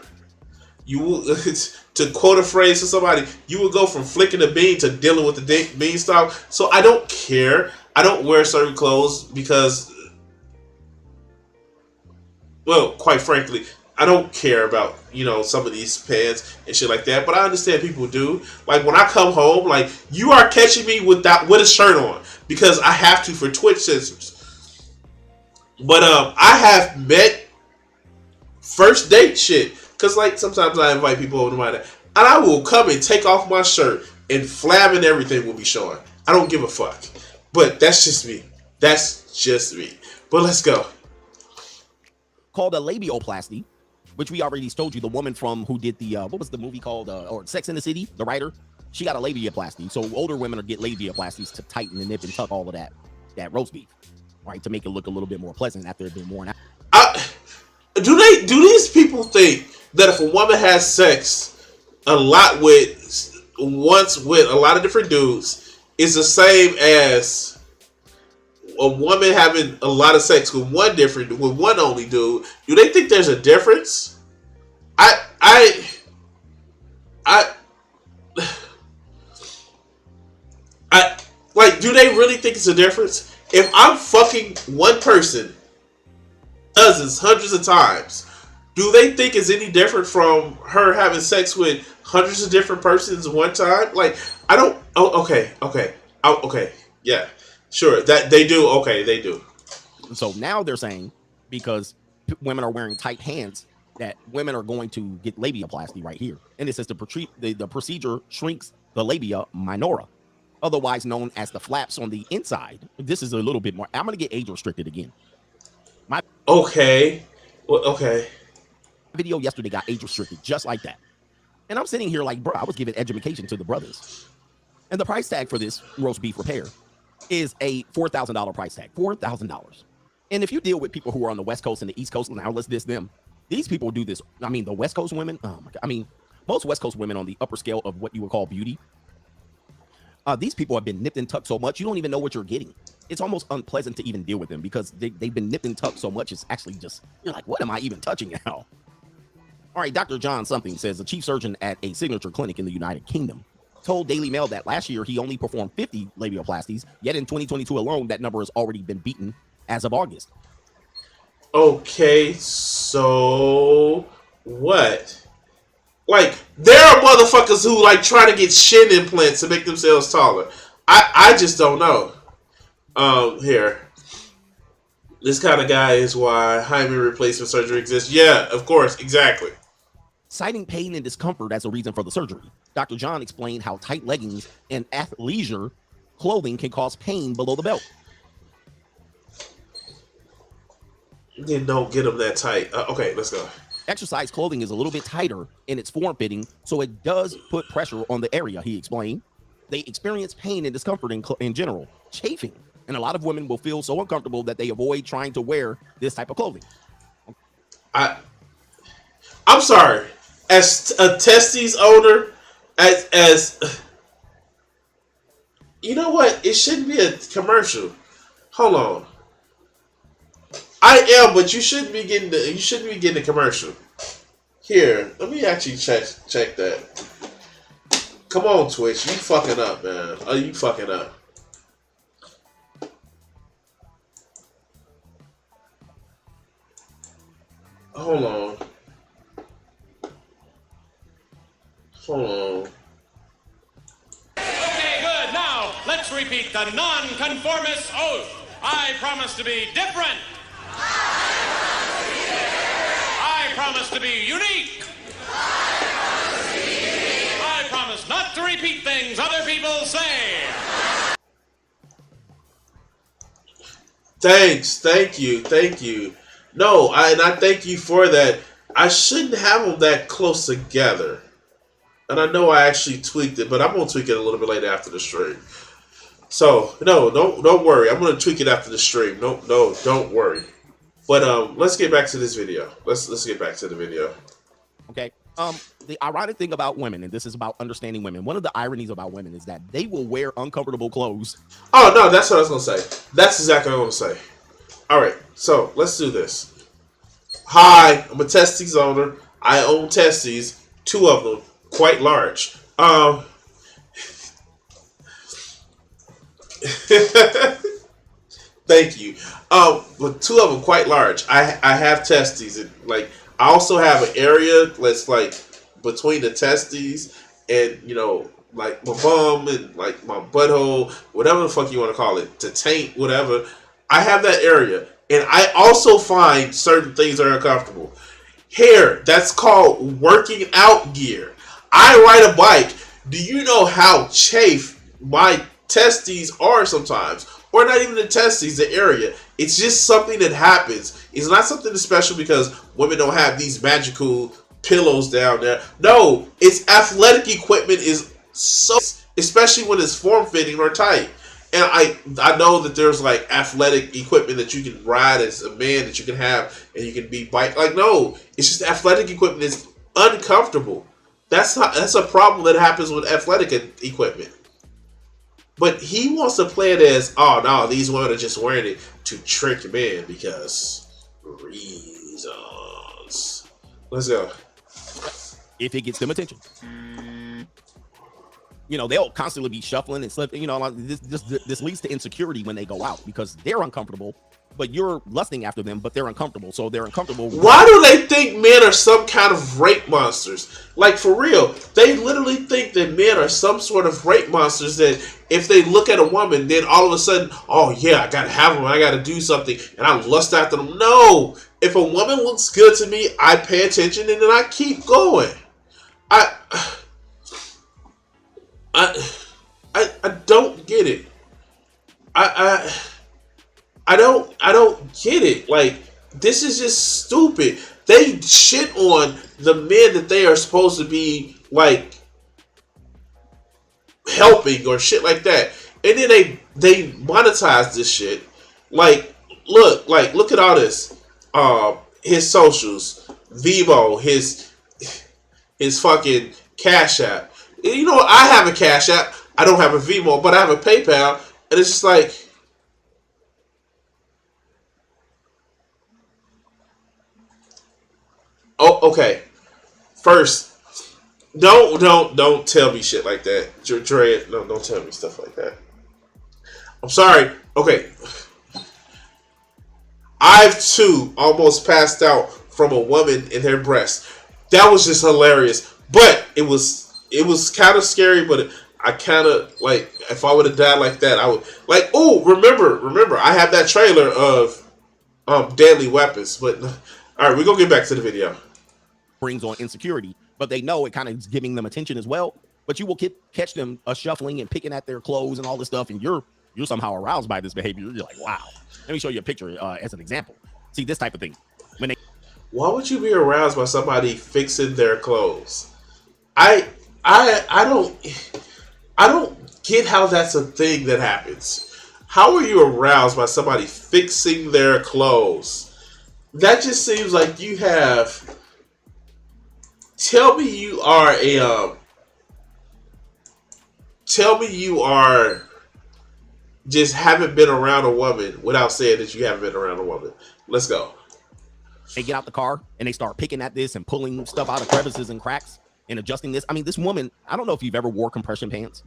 To quote a phrase to somebody, you will go from flicking a bean to dealing with the beanstalk. So I don't care. I don't wear certain clothes because, well, quite frankly, I don't care about, some of these pants and shit like that. But I understand people do. Like when I come home, like you are catching me with a shirt on because I have to for Twitch censors. But I have met first date shit. Because, like, sometimes I invite people over to my day. And I will come and take off my shirt and flab and everything will be showing. I don't give a fuck. But that's just me. But let's go. Called a labioplasty, which we already told you. The woman from who did the, what was the movie called? Or Sex in the City, the writer. She got a labioplasty. So older women get labioplasties to tighten and nip and tuck all of that roast beef. Right? To make it look a little bit more pleasant after it's been worn out. Do these people think that if a woman has sex a lot with a lot of different dudes, it's the same as a woman having a lot of sex with one only dude? Do they think there's a difference? Like, do they really think it's a difference? If I'm fucking one person dozens, hundreds of times, do they think it's any different from her having sex with hundreds of different persons one time? Like, I don't. Oh, okay. Yeah, sure. That they do. Okay, they do. So now they're saying because women are wearing tight hands that women are going to get labiaplasty right here, and it says the procedure shrinks the labia minora, otherwise known as the flaps on the inside. This is a little bit more. I'm going to get age restricted again. Okay. Video yesterday got age restricted just like that. And I'm sitting here like, bro, I was giving education to the brothers. And the price tag for this roast beef repair is a $4,000 price tag. $4,000. And if you deal with people who are on the West Coast and the East Coast, now let's diss them. These people do this. I mean, the West Coast women, oh my God. I mean, most West Coast women on the upper scale of what you would call beauty, these people have been nipped and tucked so much, you don't even know what you're getting. It's almost unpleasant to even deal with them because they've been nipped and tucked so much. It's actually just, you're like, what am I even touching now? All right, Dr. John something says the chief surgeon at a signature clinic in the United Kingdom told Daily Mail that last year he only performed 50 labioplasties, yet in 2022 alone, that number has already been beaten as of August. Okay, so what? Like, there are motherfuckers who like try to get shin implants to make themselves taller. I just don't know. Here. This kind of guy is why hymen replacement surgery exists. Yeah, of course, exactly. Citing pain and discomfort as a reason for the surgery, Dr. John explained how tight leggings and athleisure clothing can cause pain below the belt. Then don't get them that tight. Okay, let's go. Exercise clothing is a little bit tighter in its form fitting, so it does put pressure on the area, he explained. They experience pain and discomfort in general, chafing, and a lot of women will feel so uncomfortable that they avoid trying to wear this type of clothing. I'm sorry. As a testes owner, as you know what? It shouldn't be a commercial. Hold on. I am, but you shouldn't be getting a commercial. Here, let me actually check that. Come on, Twitch. You fucking up, man. Oh, you fucking up. Hold on. Okay, good. Now, let's repeat the non-conformist oath. I promise to be different. I promise to be unique. I promise not to repeat things other people say. Thanks. Thank you. No, I thank you for that. I shouldn't have them that close together. And I know I actually tweaked it, but I'm going to tweak it a little bit later after the stream. So no, don't worry. I'm gonna tweak it after the stream. No, don't worry. But let's get back to this video. Let's get back to the video. Okay. The ironic thing about women, and this is about understanding women, one of the ironies about women is that they will wear uncomfortable clothes. Oh no, that's what I was gonna say. That's exactly what I was gonna say. All right, so let's do this. Hi, I'm a testes owner. I own testes, 2 of them, quite large. Thank you. But 2 of them quite large. I have testes, and like I also have an area that's like between the testes and like my bum and like my butthole, whatever the fuck you want to call it, to taint, whatever. I have that area, and I also find certain things are uncomfortable. Hair, that's called working out gear. I ride a bike. Do you know how chafe my testes are sometimes? Or not even the testes, the area. It's just something that happens. It's not something special because women don't have these magical pillows down there. No, it's athletic equipment is so, especially when it's form-fitting or tight. And I know that there's like athletic equipment that you can ride as a man that you can have and you can be bike. Like, no, it's just athletic equipment is uncomfortable. That's a problem that happens with athletic equipment. But he wants to play it as, oh no, these women are just wearing it to trick men because reasons. Let's go. If it gets them attention. They'll constantly be shuffling and slipping. This leads to insecurity when they go out because they're uncomfortable, but you're lusting after them, but they're uncomfortable. So they're uncomfortable. Why do they think men are some kind of rape monsters? Like, for real, they literally think that men are some sort of rape monsters that if they look at a woman, then all of a sudden, oh yeah, I gotta have them, I gotta do something, and I lust after them. No! If a woman looks good to me, I pay attention and then I keep going. I don't get it. I don't get it. Like, this is just stupid. They shit on the men that they are supposed to be like helping or shit like that, and then they monetize this shit. Like, look at all this. His socials, Vivo, his fucking Cash App. You know what? I have a Cash App. I don't have a Venmo, but I have a PayPal, and it's just like, oh, okay. First, don't tell me shit like that, Dre. No, don't tell me stuff like that. I'm sorry. Okay, I've too almost passed out from a woman in her breast. That was just hilarious, but it was kind of scary, but I kind of, like, if I would have died like that, I would, like, oh, remember, I have that trailer of Deadly Weapons, but, all right, we're going to get back to the video. Brings on insecurity, but they know it kind of is giving them attention as well, but you will catch them shuffling and picking at their clothes and all this stuff, and you're somehow aroused by this behavior. You're like, wow. Let me show you a picture as an example. See, this type of thing. Why would you be aroused by somebody fixing their clothes? I don't get how that's a thing that happens. How are you aroused by somebody fixing their clothes? That just seems like you have. Tell me you are just haven't been around a woman without saying that you haven't been around a woman. Let's go. They get out the car and they start picking at this and pulling stuff out of crevices and cracks and adjusting this. I mean, this woman, I don't know if you've ever wore compression pants.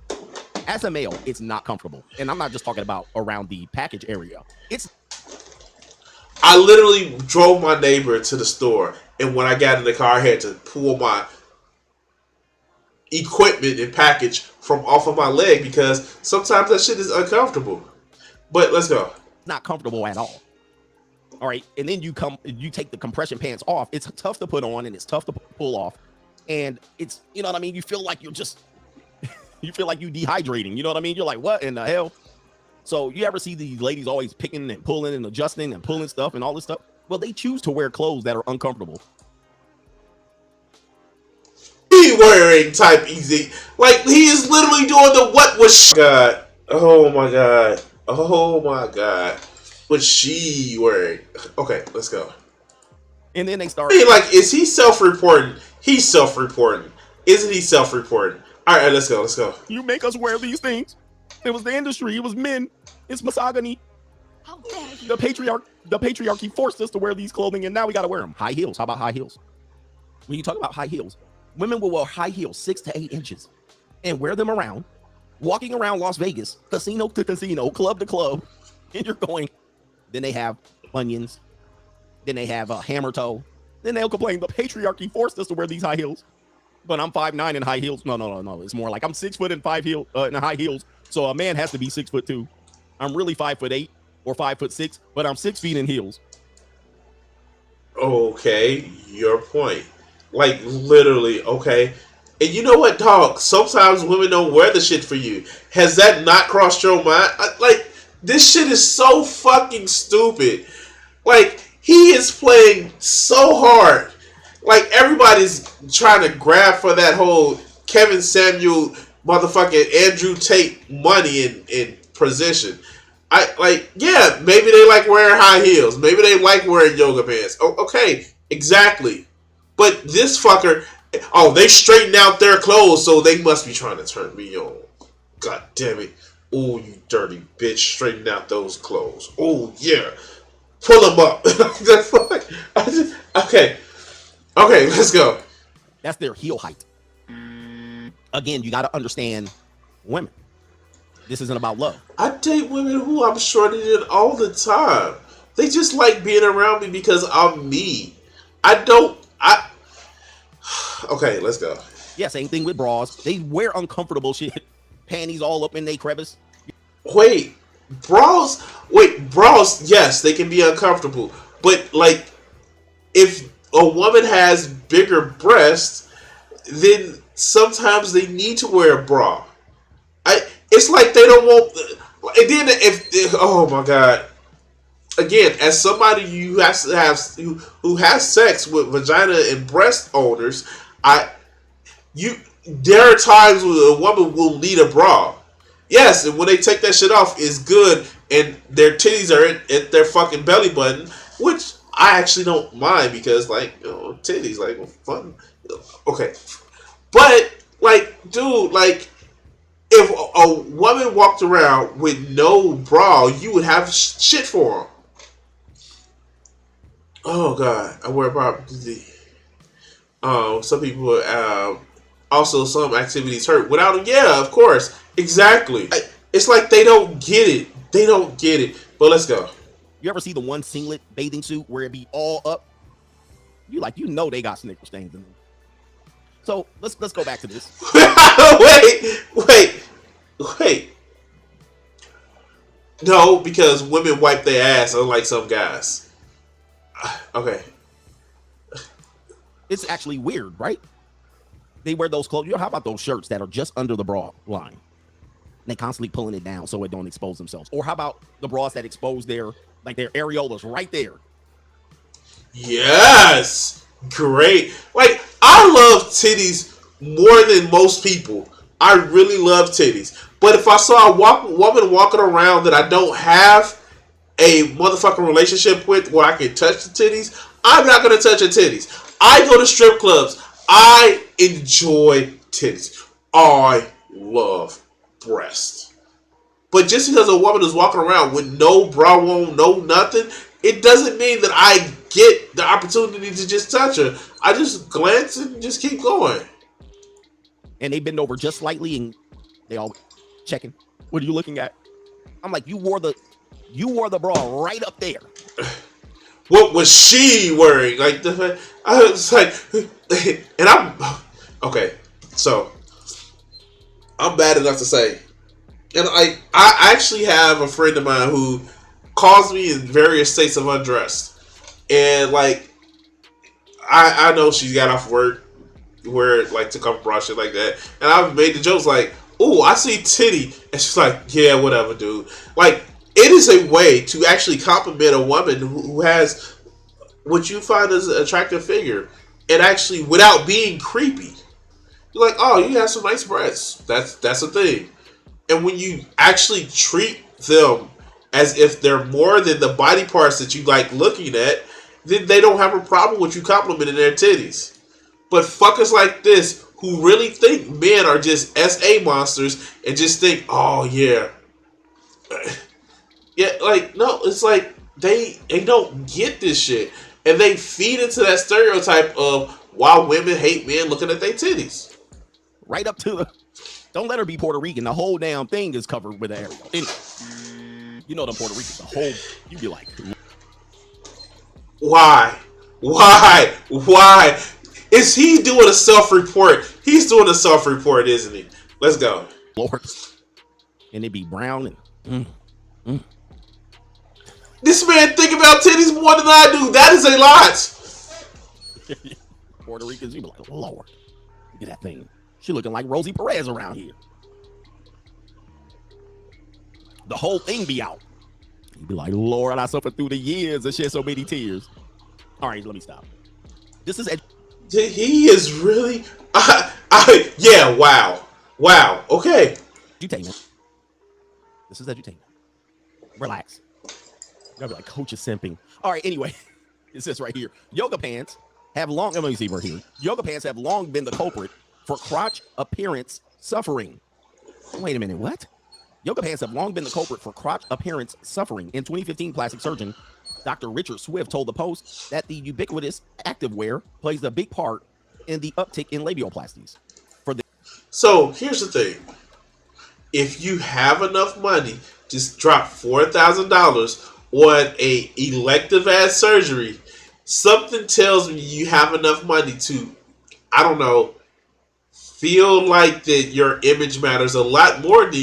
As a male, it's not comfortable. And I'm not just talking about around the package area. I literally drove my neighbor to the store, and when I got in the car, I had to pull my equipment and package from off of my leg because sometimes that shit is uncomfortable. But let's go. Not comfortable at all. All right, and then you take the compression pants off. It's tough to put on and it's tough to pull off, and it's, you know what I mean. You feel like you're just, you feel like you dehydrating. You know what I mean? You're like, what in the hell? So you ever see these ladies always picking and pulling and adjusting and pulling stuff and all this stuff? Well, they choose to wear clothes that are uncomfortable. He wearing type easy, like he is literally doing the what was God. Oh my god. Oh my god. What's she wearing? Okay, let's go. And then they start. I mean, like, is he self-reporting? He's self-reporting. Isn't he self-reporting? All right, let's go. Let's go. You make us wear these things. It was the industry. It was men. It's misogyny. The patriarchy forced us to wear these clothing, and now we got to wear them. High heels. How about high heels? When you talk about high heels, women will wear high heels 6 to 8 inches and wear them around, walking around Las Vegas, casino to casino, club to club, and you're going. Then they have onions. Then they have a hammer toe. Then they'll complain the patriarchy forced us to wear these high heels. But I'm 5'9" in high heels. No. It's more like I'm 6 foot in in high heels. So a man has to be 6'2". I'm really 5'8" or 5'6", but I'm 6 feet in heels. Okay, your point. Like, literally, okay. And you know what, dog? Sometimes women don't wear the shit for you. Has that not crossed your mind? Like, this shit is so fucking stupid. Like, he is playing so hard. Like, everybody's trying to grab for that whole Kevin Samuel motherfucking Andrew Tate money in position. Yeah, maybe they like wearing high heels. Maybe they like wearing yoga pants. Oh, okay, exactly. But this fucker, they straighten out their clothes, so they must be trying to turn me on. God damn it. Oh, you dirty bitch, straighten out those clothes. Oh, yeah. Pull them up. Okay, let's go. That's their heel height. Again, you got to understand women. This isn't about love. I date women who I'm shorter than all the time. They just like being around me because I'm me. Okay, let's go. Yeah, same thing with bras. They wear uncomfortable shit. Panties all up in their crevice. Wait, bras, yes, they can be uncomfortable. But, like, if a woman has bigger breasts, then sometimes they need to wear a bra. It's like they don't want. And then oh my god. Again, as somebody who has sex with vagina and breast owners, there are times when a woman will need a bra. Yes, and when they take that shit off, it's good, and their titties are at their fucking belly button, which I actually don't mind because, like, titties, like, fun. Okay, but, like, dude, like, if a woman walked around with no bra, you would have shit for her. Oh god, I wear property. Some people also some activities hurt without them. Yeah, of course, exactly. It's like they don't get it. They don't get it. But let's go. You ever see the one singlet bathing suit where it be all up? You know they got Snickers stains in them. So let's go back to this. Wait. No, because women wipe their ass, unlike some guys. Okay. It's actually weird, right? They wear those clothes. How about those shirts that are just under the bra line? And they constantly pulling it down so it don't expose themselves. Or how about the bras that expose their areolas right there? Yes! Great. Like, I love titties more than most people. I really love titties. But if I saw a woman walking around that I don't have a motherfucking relationship with where I can touch the titties, I'm not going to touch her titties. I go to strip clubs. I enjoy titties. I love breasts. But just because a woman is walking around with no bra on, no nothing, it doesn't mean that I get the opportunity to just touch her. I just glance and just keep going. And they bend over just slightly and they all checking. What are you looking at? I'm like, you wore the bra right up there. What was she wearing? Like, I was like, and I'm okay. So I'm bad enough to say, and I actually have a friend of mine who calls me in various states of undressed, and like I know she's got off work, where like took off a bra, shit like that, and I've made the jokes like, "Oh, I see titty," and she's like, "Yeah, whatever, dude." Like, it is a way to actually compliment a woman who has what you find as an attractive figure, and actually without being creepy. You're like, "Oh, you have some nice breasts." That's a thing. And when you actually treat them as if they're more than the body parts that you like looking at, then they don't have a problem with you complimenting their titties. But fuckers like this who really think men are just SA monsters and just think, oh yeah. Yeah, like, no, it's like they don't get this shit. And they feed into that stereotype of why women hate men looking at their titties. Right up to the, don't let her be Puerto Rican. The whole damn thing is covered with an aerial. Anyway, you know the Puerto Ricans, the whole, you be like, why? Is he doing a self-report? He's doing a self-report, isn't he? Let's go. Lord. And it be brown and This man think about titties more than I do. That is a lot. Puerto Ricans, you be like, Lord, look at that thing. She looking like Rosie Perez around here. The whole thing be out. You be like, Lord, I suffered through the years and shed so many tears. All right, let me stop. This is he is really yeah, wow, okay. Edutainment. This is edutainment. Relax. You gotta be like, coach is simping. All right, anyway, it says right here, yoga pants have long, let me see right here. Yoga pants have long been the culprit for crotch appearance suffering. Wait a minute, what? Yoga pants have long been the culprit for crotch appearance suffering. In 2015, plastic surgeon Dr. Richard Swift told the Post that the ubiquitous activewear plays a big part in the uptick in labioplasties. So here's the thing. If you have enough money, just drop $4,000 on a elective ass surgery. Something tells me you have enough money to, I don't know, feel like that your image matters a lot more to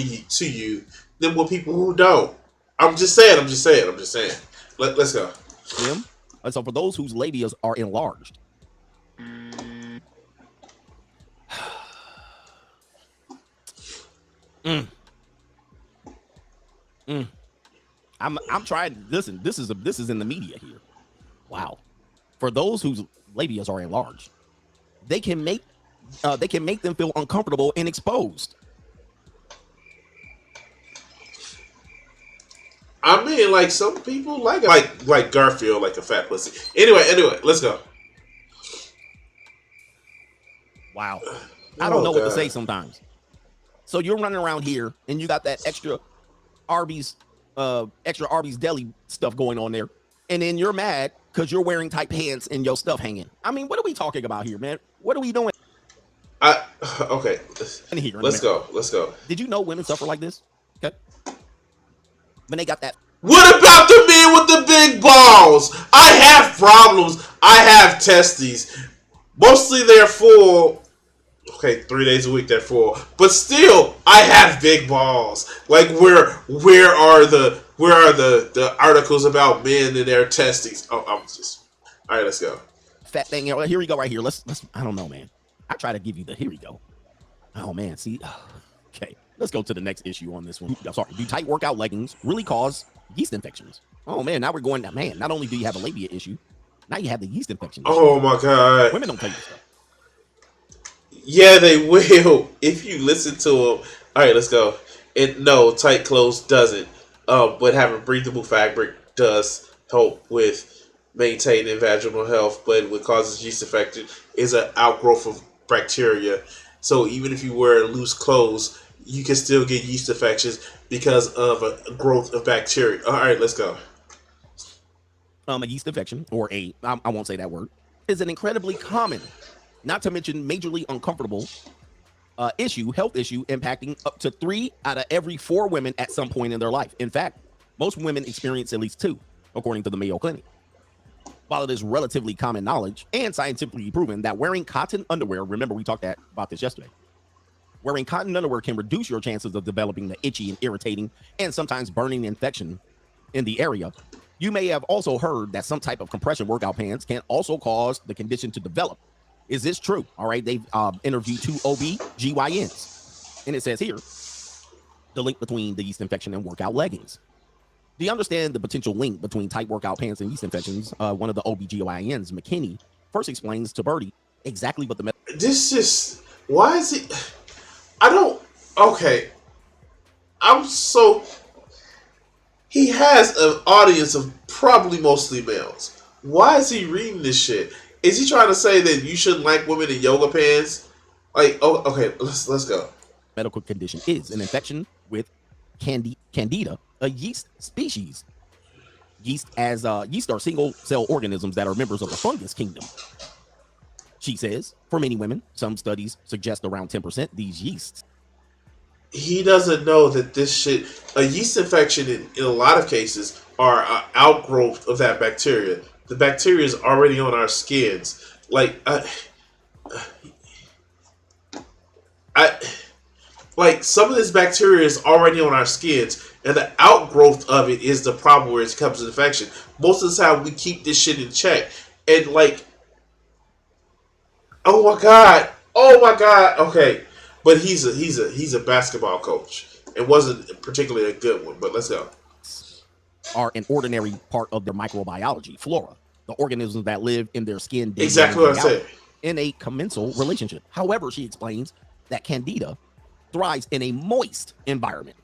you than what people who don't. I'm just saying. Let's go. Him. So for those whose labias are enlarged, I'm trying. Listen, this is in the media here. Wow. For those whose labias are enlarged, they can make them feel uncomfortable and exposed. I mean, like some people like Garfield, like a fat pussy. Anyway, let's go. Wow. I don't know what to say sometimes. So you're running around here and you got that extra Arby's deli stuff going on there, and then you're mad because you're wearing tight pants and your stuff hanging. I mean, what are we talking about here, man? What are we doing? Okay. Let's go. Did you know women suffer like this? Okay. When they got that. What about the men with the big balls? I have problems. I have testes. Mostly they're full. Okay, 3 days a week they're full. But still, I have big balls. Like where are the articles about men and their testes? Oh, I'm just. All right, let's go. Fat thing. Here we go right here. Let's I don't know, man. I try to give you the here we go. Oh man, see. Okay, let's go to the next issue on this one. I'm sorry. Do tight workout leggings really cause yeast infections? Oh man, now we're going down. Man, not only do you have a labia issue, now you have the yeast infection issue. Oh my god. Women don't tell you this stuff. Yeah, they will if you listen to them. All right, let's go. No, tight clothes doesn't. But having breathable fabric does help with maintaining vaginal health. But what causes yeast infection is an outgrowth of bacteria. So even if you wear loose clothes, you can still get yeast infections because of a growth of bacteria. All right, let's go. A yeast infection, or I won't say that word, is an incredibly common, not to mention majorly uncomfortable health issue impacting up to 3 out of every 4 women at some point in their life. In fact, most women experience at least 2, according to the Mayo Clinic. While it is relatively common knowledge and scientifically proven that wearing cotton underwear, remember we talked about this yesterday, wearing cotton underwear can reduce your chances of developing the itchy and irritating and sometimes burning infection in the area. You may have also heard that some type of compression workout pants can also cause the condition to develop. Is this true? All right, they've interviewed 2 OB-GYNs, and it says here the link between the yeast infection and workout leggings. Do you understand the potential link between tight workout pants and yeast infections? One of the OB-GYNs, McKinney, first explains to Birdie exactly what This is... Why is it... I don't... Okay. I'm so. He has an audience of probably mostly males. Why is he reading this shit? Is he trying to say that you shouldn't like women in yoga pants? Like, oh, okay, let's go. Medical condition is an infection with candida, a yeast species. Yeast are single cell organisms that are members of the fungus kingdom. She says, for many women, some studies suggest around 10% these yeasts. He doesn't know that this shit, a yeast infection in a lot of cases are an outgrowth of that bacteria. The bacteria is already on our skins. Like, like some of this bacteria is already on our skins, and the outgrowth of it is the problem where it becomes an infection. Most of the time, we keep this shit in check, and like, oh my god, okay. But he's a basketball coach. It wasn't particularly a good one, but let's go. Are an ordinary part of their microbiology, flora, the organisms that live in their skin. Exactly what I said. In a commensal relationship. However, she explains that Candida thrives in a moist environment.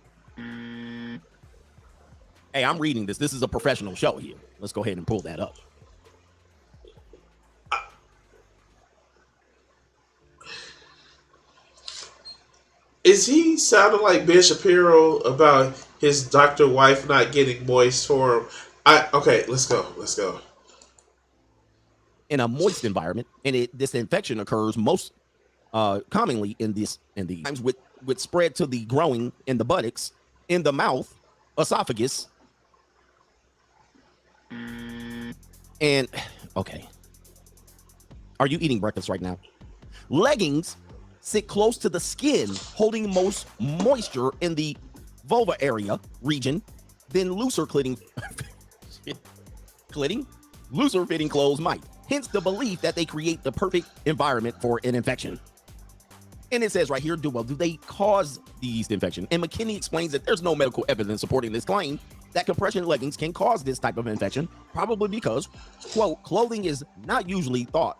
Hey, I'm reading this. This is a professional show here. Let's go ahead and pull that up. Is he sounding like Ben Shapiro about his doctor wife not getting moist for him? Okay, let's go. In a moist environment, and this infection occurs most commonly in the times with spread to the growing in the buttocks, in the mouth, esophagus, and okay. Are you eating breakfast right now? Leggings sit close to the skin, holding most moisture in the vulva area region, then looser fitting clothes might. Hence the belief that they create the perfect environment for an infection. And it says right here, do they cause the yeast infection? And McKinney explains that there's no medical evidence supporting this claim that compression leggings can cause this type of infection, probably because, quote, clothing is not usually thought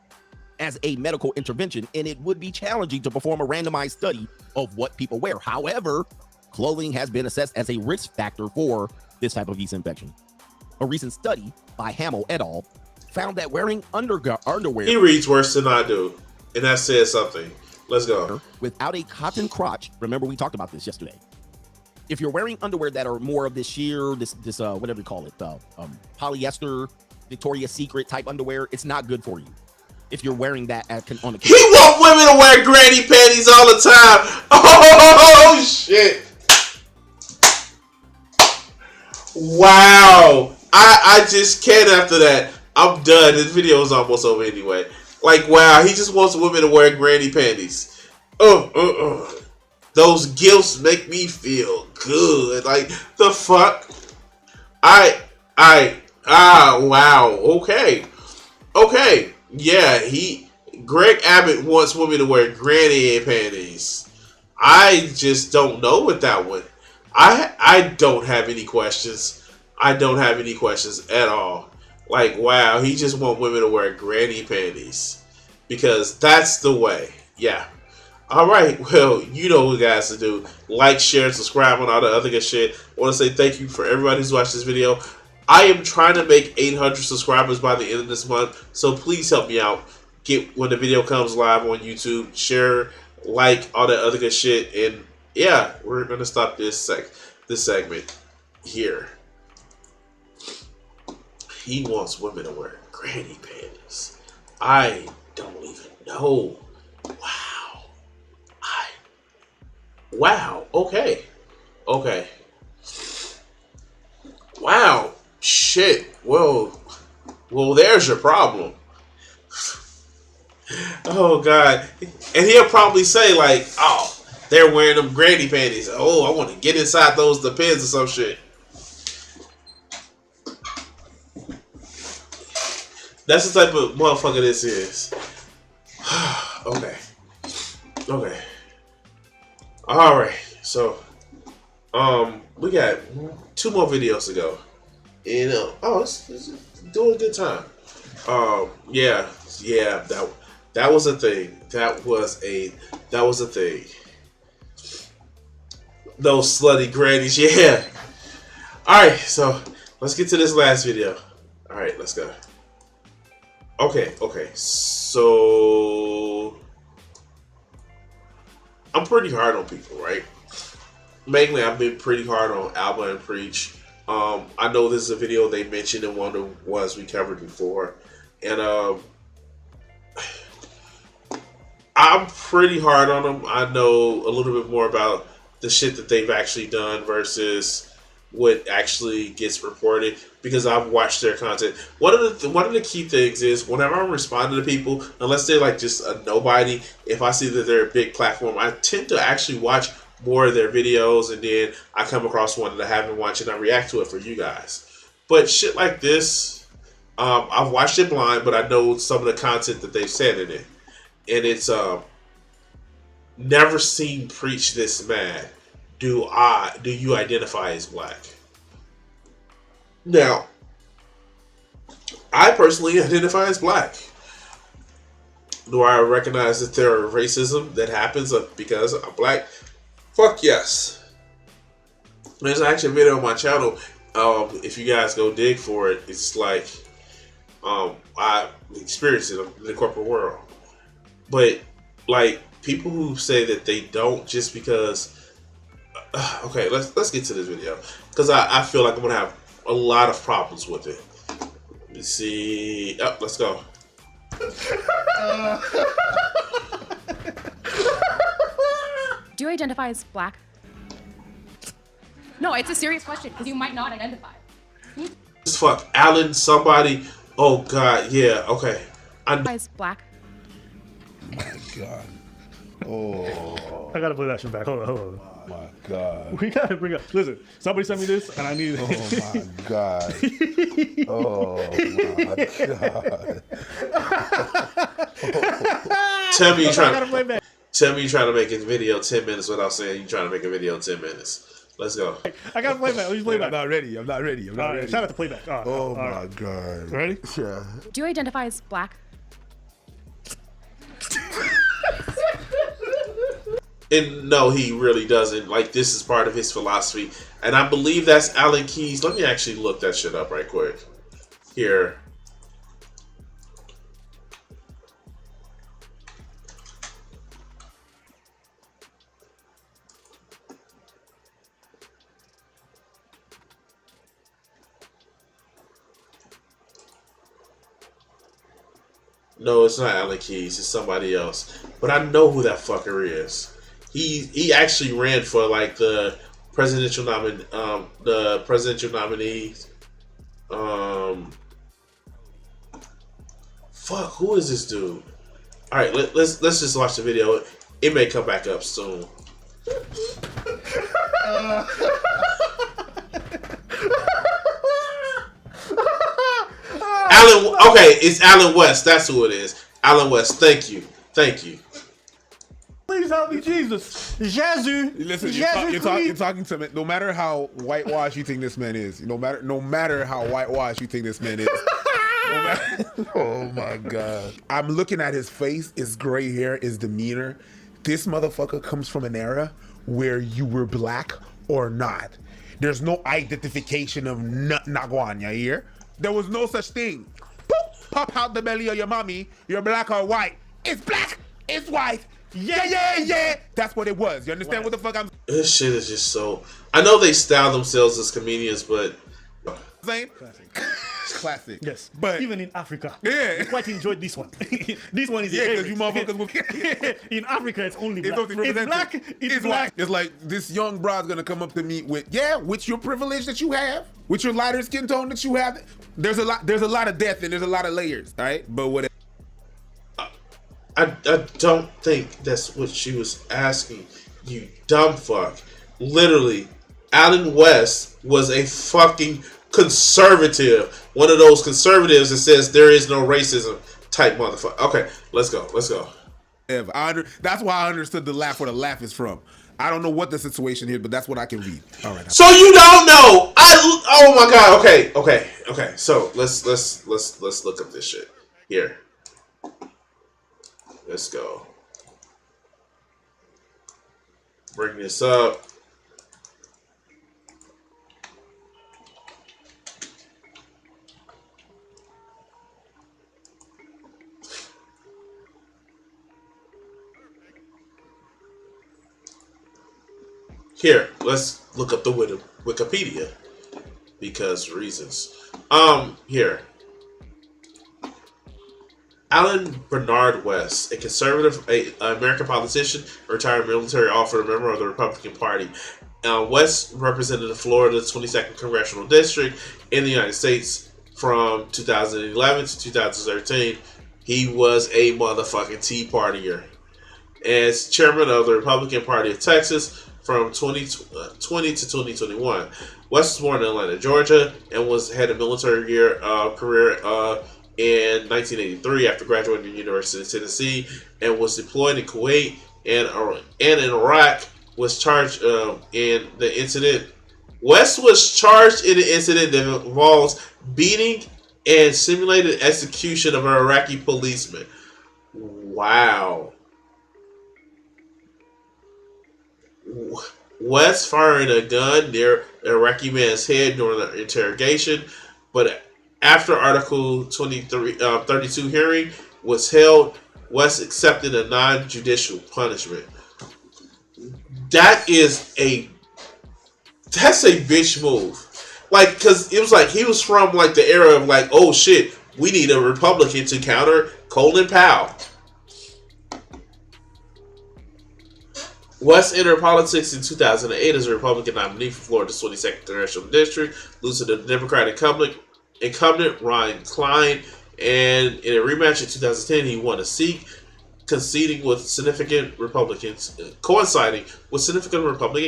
as a medical intervention, and it would be challenging to perform a randomized study of what people wear. However, clothing has been assessed as a risk factor for this type of yeast infection. A recent study by Hamill et al. Found that wearing underwear... He reads worse than I do, and that says something. Let's go. Without a cotton crotch, remember we talked about this yesterday. If you're wearing underwear that are more of this sheer, this whatever you call it, polyester, Victoria's Secret type underwear, it's not good for you. If you're wearing that on a... He want women to wear granny panties all the time. Oh, shit. Wow. I just can't after that. I'm done. This video is almost over anyway. Like, wow. He just wants women to wear granny panties. Those gifts make me feel good. Like, the fuck? Wow. Okay. Yeah, Greg Abbott wants women to wear granny panties. I just don't know with that one. I don't have any questions. I don't have any questions at all. Like, wow, he just wants women to wear granny panties. Because that's the way. Yeah. Alright, well, you know what guys to do. Like, share, subscribe, and all the other good shit. I want to say thank you for everybody who's watched this video. I am trying to make 800 subscribers by the end of this month, so please help me out. Get when the video comes live on YouTube, share, like, all that other good shit, and yeah, we're gonna stop this segment here. He wants women to wear granny panties. I don't even know. Wow. Okay. Wow. Shit. Well, there's your problem. Oh, God. And he'll probably say, like, oh, they're wearing them granny panties. Oh, I want to get inside those depends or some shit. That's the type of motherfucker this is. Okay. Alright. So, we got 2 more videos to go. And it's doing a good time. Yeah, that was a thing. That was a thing. Those slutty grannies, yeah. Alright, so let's get to this last video. Alright, let's go. Okay, so I'm pretty hard on people, right? Mainly, I've been pretty hard on Alba and Preach. I know this is a video they mentioned in one of the ones we covered before, and I'm pretty hard on them. I know a little bit more about the shit that they've actually done versus what actually gets reported because I've watched their content. One of the key things is whenever I'm responding to people, unless they're like just a nobody, if I see that they're a big platform, I tend to actually watch more of their videos, and then I come across one that I haven't watched and I react to it for you guys. But shit like this, I've watched it blind, but I know some of the content that they've said in it, and it's never seen Preach this mad. Do you identify as black? Now, I personally identify as black. Do I recognize that there are racism that happens because I'm black? Fuck yes. There's actually a video on my channel. If you guys go dig for it, it's like I experienced it in the corporate world. But like people who say that they don't just because. Okay, let's get to this video because I feel like I'm gonna have a lot of problems with it. Let me see. Oh, let's go. Do you identify as black? No, it's a serious question because you might not identify. Fuck, Alan, somebody. Oh God, yeah, okay. As black. Oh my God. Oh. I gotta play that shit back. Hold on. Oh my God. We gotta bring up. Listen, somebody sent me this, and I need it. Oh my God. Oh my God. Tell me you're trying to make a video 10 minutes without saying you're trying to make a video 10 minutes. Let's go. I gotta play back. Let me play back. I'm not ready. I'm not ready. Shout out to playback. Oh my God. Ready? Yeah. Do you identify as black? And no, he really doesn't. Like, this is part of his philosophy. And I believe that's Alan Keyes. Let me actually look that shit up right quick. Here. No, it's not Alan Keyes. It's somebody else. But I know who that fucker is. He actually ran for like the presidential nominee. Fuck, who is this dude? All right, let's just watch the video. It may come back up soon. Alan, okay, it's Alan West. That's who it is. Alan West. Thank you. Please help me, Jesus. Jesus. Listen, you're talking to me. No matter how whitewashed you think this man is, no matter how whitewashed you think this man is. Oh my God. I'm looking at his face, his gray hair, his demeanor. This motherfucker comes from an era where you were black or not. There's no identification of Nagwanya here. There was no such thing. Boop, pop out the belly of your mommy, you're black or white. It's black, it's white. Yeah. That's what it was. You understand what the fuck I'm saying? This shit is just so. I know they style themselves as comedians, but. Classic. Yes, but even in Africa, yeah, I quite enjoyed this one. This one is because you motherfuckers. In Africa, it's only black. It's black. It's black. It's like this young broad's gonna come up to me with your privilege that you have, with your lighter skin tone that you have. There's a lot of depth and there's a lot of layers. All right, but whatever. I don't think that's what she was asking. You dumb fuck. Literally, Alan West was a fucking conservative. One of those conservatives that says there is no racism type motherfucker. Okay, let's go. That's why I understood the laugh where the laugh is from. I don't know what the situation is, but that's what I can read. All right. So you don't know? Oh my God. Okay. So let's look up this shit here. Let's go. Bring this up. Here, let's look up the Wikipedia because reasons. Here. Alan Bernard West, a conservative American politician, retired military officer, member of the Republican Party. West represented the Florida 22nd Congressional District in the United States from 2011 to 2013. He was a motherfucking Tea Partier. As chairman of the Republican Party of Texas from 2020 to 2021. West was born in Atlanta, Georgia, and had a military career in 1983 after graduating from the University of Tennessee, and was deployed in Kuwait and in Iraq. Was charged in the incident. West was charged in an incident that involves beating and simulated execution of an Iraqi policeman. Wow. West firing a gun near an Iraqi man's head during the interrogation, but after Article 32 hearing was held, West accepted a non-judicial punishment. That's a bitch move. Like, because it was like he was from like the era of like, oh shit, we need a Republican to counter Colin Powell. West entered politics in 2008 as a Republican nominee for Florida's 22nd Congressional District, losing to the Democratic incumbent Ryan Klein, and in a rematch in 2010, he won a seat, coinciding with significant Republican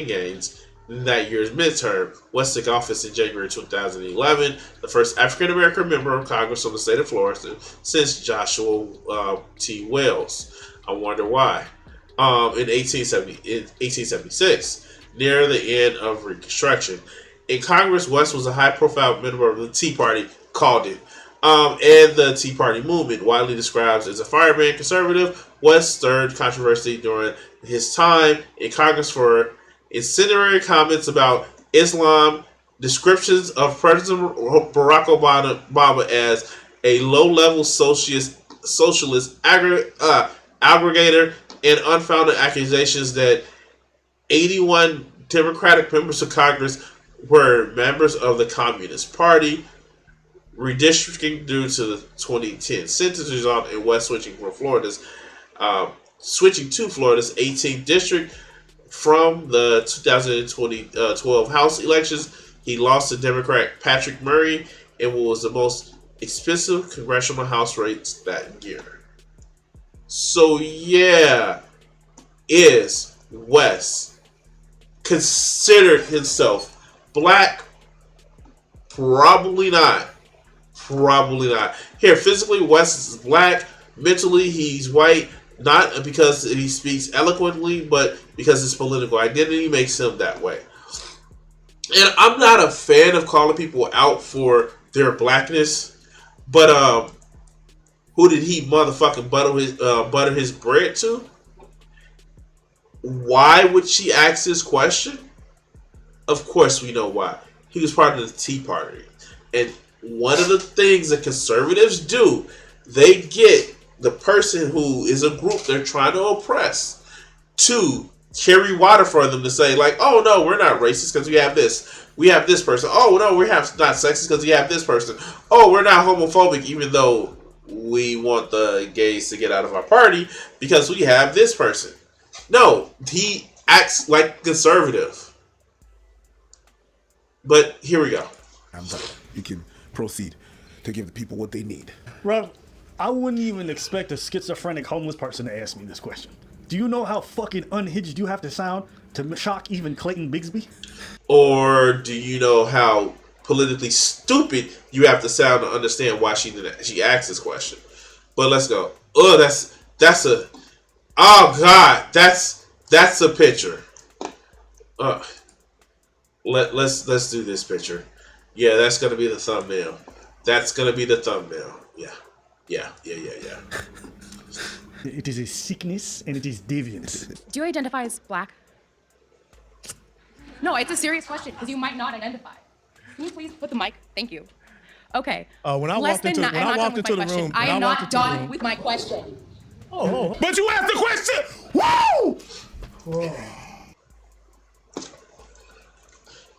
gains in that year's midterm. West took office in January 2011, the first African American member of Congress from the state of Florida since Joshua T. Wells. I wonder why. In 1876, near the end of Reconstruction. In Congress, West was a high-profile member of the Tea Party, called it, and the Tea Party movement, widely described as a firebrand conservative. West stirred controversy during his time in Congress for incendiary comments about Islam, descriptions of President Barack Obama as a low-level socialist aggregator, and unfounded accusations that 81 Democratic members of Congress were members of the Communist Party. Redistricting due to the 2010 census result in West switching to Florida's 18th district from the 2012 House elections. He lost to Democrat Patrick Murray in what was the most expensive congressional House race that year. So yeah, is West considered himself black? Probably not. Probably not. Here, physically, West is black. Mentally, he's white. Not because he speaks eloquently, but because his political identity makes him that way. And I'm not a fan of calling people out for their blackness, but who did he motherfucking butter his bread to? Why would she ask this question? Of course we know why. He was part of the Tea Party. And one of the things that conservatives do, they get the person who is a group they're trying to oppress to carry water for them to say, like, oh no, we're not racist because we have this. We have this person. Oh no, we're not sexist because we have this person. Oh, we're not homophobic even though we want the gays to get out of our party because we have this person. No, he acts like conservative. But here we go. I'm done. You can proceed to give the people what they need. Bro, I wouldn't even expect a schizophrenic homeless person to ask me this question. Do you know how fucking unhinged you have to sound to shock even Clayton Bigsby? Or do you know how politically stupid you have to sound to understand why she asked this question? But let's go. Oh, that's a. Oh God, that's a picture. Let's do this picture. Yeah, that's gonna be the thumbnail. That's gonna be the thumbnail. Yeah. It is a sickness and it is deviance. Do you identify as black? No, it's a serious question because you might not identify. Can you please put the mic? Thank you. Okay. When I walked into the room, I am not done with my question. Oh. But you asked the question. Woo!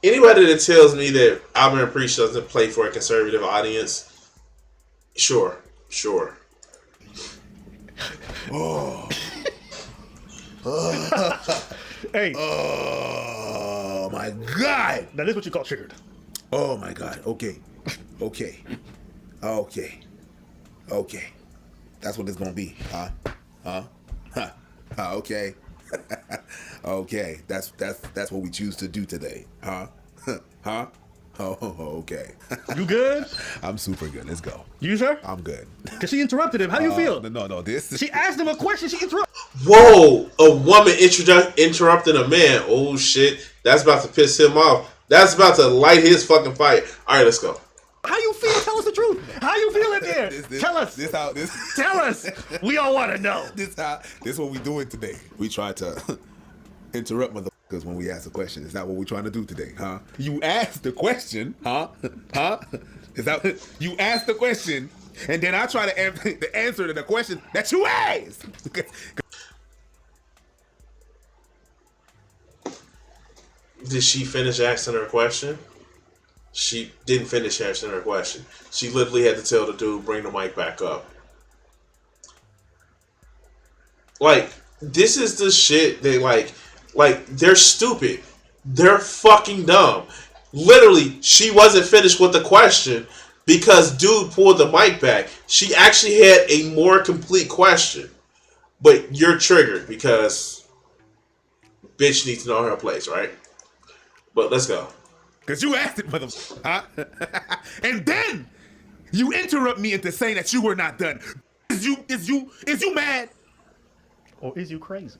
Anybody that tells me that Alvin Preach doesn't play for a conservative audience, sure. Oh. Hey. Oh my God. That is what you call triggered. Oh my God. Okay. That's what it's gonna be. Okay. Okay. That's what we choose to do today. Huh? Oh, okay. You good? I'm super good. Let's go. You sure? I'm good. Because she interrupted him. How do you feel? No. She asked him a question. She interrupted. Whoa! A woman interrupting a man. Oh shit! That's about to piss him off. That's about to light his fucking fire. All right, let's go. How you feel? Tell us the truth. How you feel in there? Tell us. Tell us. We all want to know. This what we doing today. We try to interrupt motherfuckers when we ask a question. Is that what we're trying to do today, huh? You ask the question, huh? Is that you ask the question, and then I try to answer to the question that you asked. Did she finish asking her question? She didn't finish answering her question. She literally had to tell the dude, bring the mic back up. Like, this is the shit they like, they're stupid. They're fucking dumb. Literally, she wasn't finished with the question because dude pulled the mic back. She actually had a more complete question. But you're triggered because bitch needs to know her place, right? But let's go. Because you asked it, motherfucker. Huh? And then you interrupt me into saying that you were not done. Is you mad? Or is you crazy?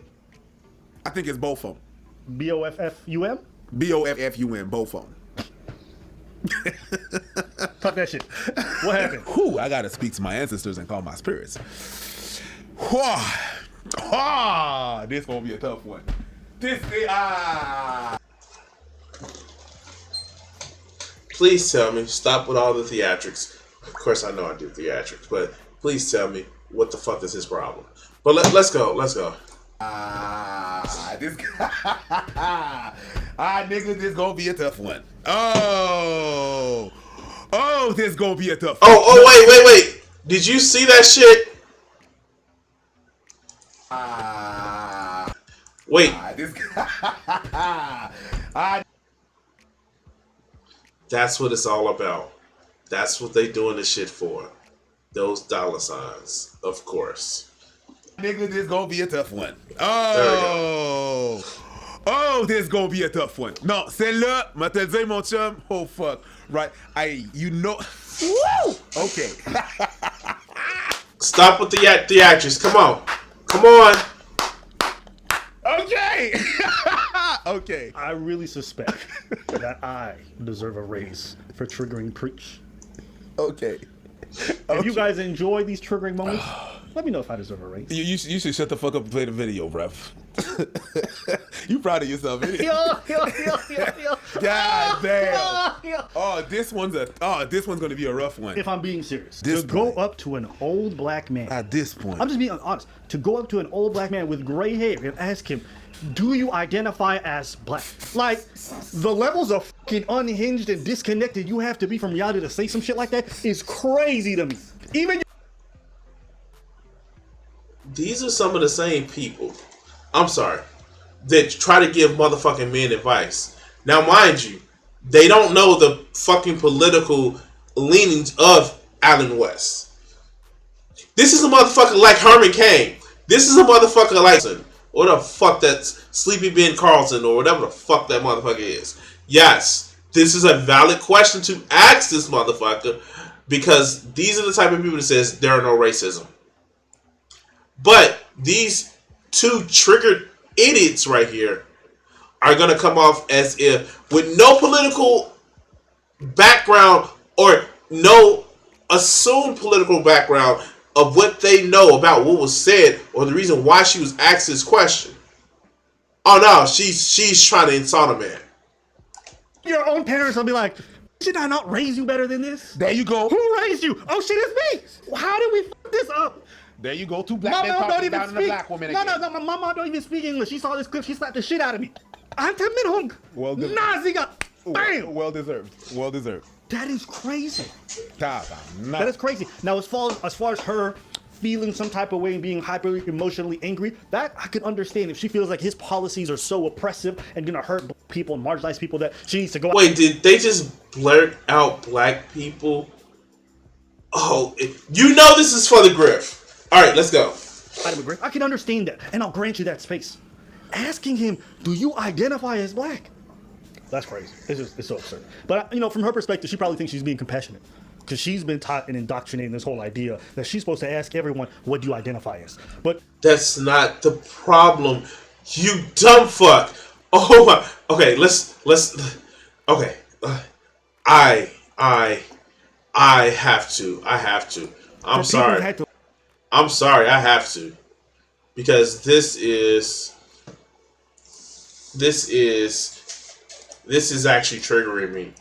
I think it's both of them. B-O-F-F-U-M? B-O-F-F-U-M, both of them. Talk that shit. What happened? Whew, I got to speak to my ancestors and call my spirits. This going to be a tough one. Please tell me, stop with all the theatrics. Of course, I know I do theatrics, but please tell me what the fuck is his problem. But let's go. Nigga, this gonna be a tough one. Oh, this gonna be a tough one. Oh, wait. Did you see that shit? Wait. That's what it's all about. That's what they doing this shit for. Those dollar signs, of course. Nigga, this gonna be a tough one. This gonna be a tough one. Non, celle-là, m'a te dit, mon chum. Oh, fuck. Right. You know. Woo! Okay. Stop with the theatrics. Come on. Okay. Okay. I really suspect that I deserve a raise for triggering Preach. Okay. If you guys enjoy these triggering moments, let me know if I deserve a raise. You should shut the fuck up and play the video, bruv. You proud of yourself, ain't it? Yo. God damn. Oh, this one's gonna be a rough one. If I'm being serious, to go up to an old black man at this point, I'm just being honest. To go up to an old black man with gray hair and ask him, do you identify as black? Like, the levels of fucking unhinged and disconnected you have to be from reality to say some shit like that is crazy to me. These are some of the same people, I'm sorry, that try to give motherfucking men advice. Now, mind you, they don't know the fucking political leanings of Allen West. This is a motherfucker like Herman Cain. This is a motherfucker like... Or the fuck that's Sleepy Ben Carlson or whatever the fuck that motherfucker is. Yes, this is a valid question to ask this motherfucker because these are the type of people that says there are no racism. But these two triggered idiots right here are going to come off as if with no political background or no assumed political background of what they know about what was said or the reason why she was asked this question. Oh no, she's trying to insult a man. Your own parents will be like, did I not raise you better than this? There you go. Who raised you? Oh shit, it's me. How did we fuck this up? There you go. Two black men talking down on the black woman again. No, my mama don't even speak English. She saw this clip. She slapped the shit out of me. Well, good. Naziga. Bam! Well deserved. Well deserved. That is crazy. That is crazy. Now, as far as her feeling some type of way and being hyper emotionally angry, that I can understand if she feels like his policies are so oppressive and gonna hurt people and marginalize people that she needs to go. Wait, did they just blurt out black people? Oh, you know this is for the grift. All right, let's go. I can understand that, and I'll grant you that space. Asking him, do you identify as black? That's crazy. It's so absurd. But from her perspective, she probably thinks she's being compassionate because she's been taught and indoctrinated in this whole idea that she's supposed to ask everyone, what do you identify as? But that's not the problem, you dumb fuck. Oh my. Okay, let's. Okay, I have to. I'm sorry. I'm sorry. I have to, because this is actually triggering me.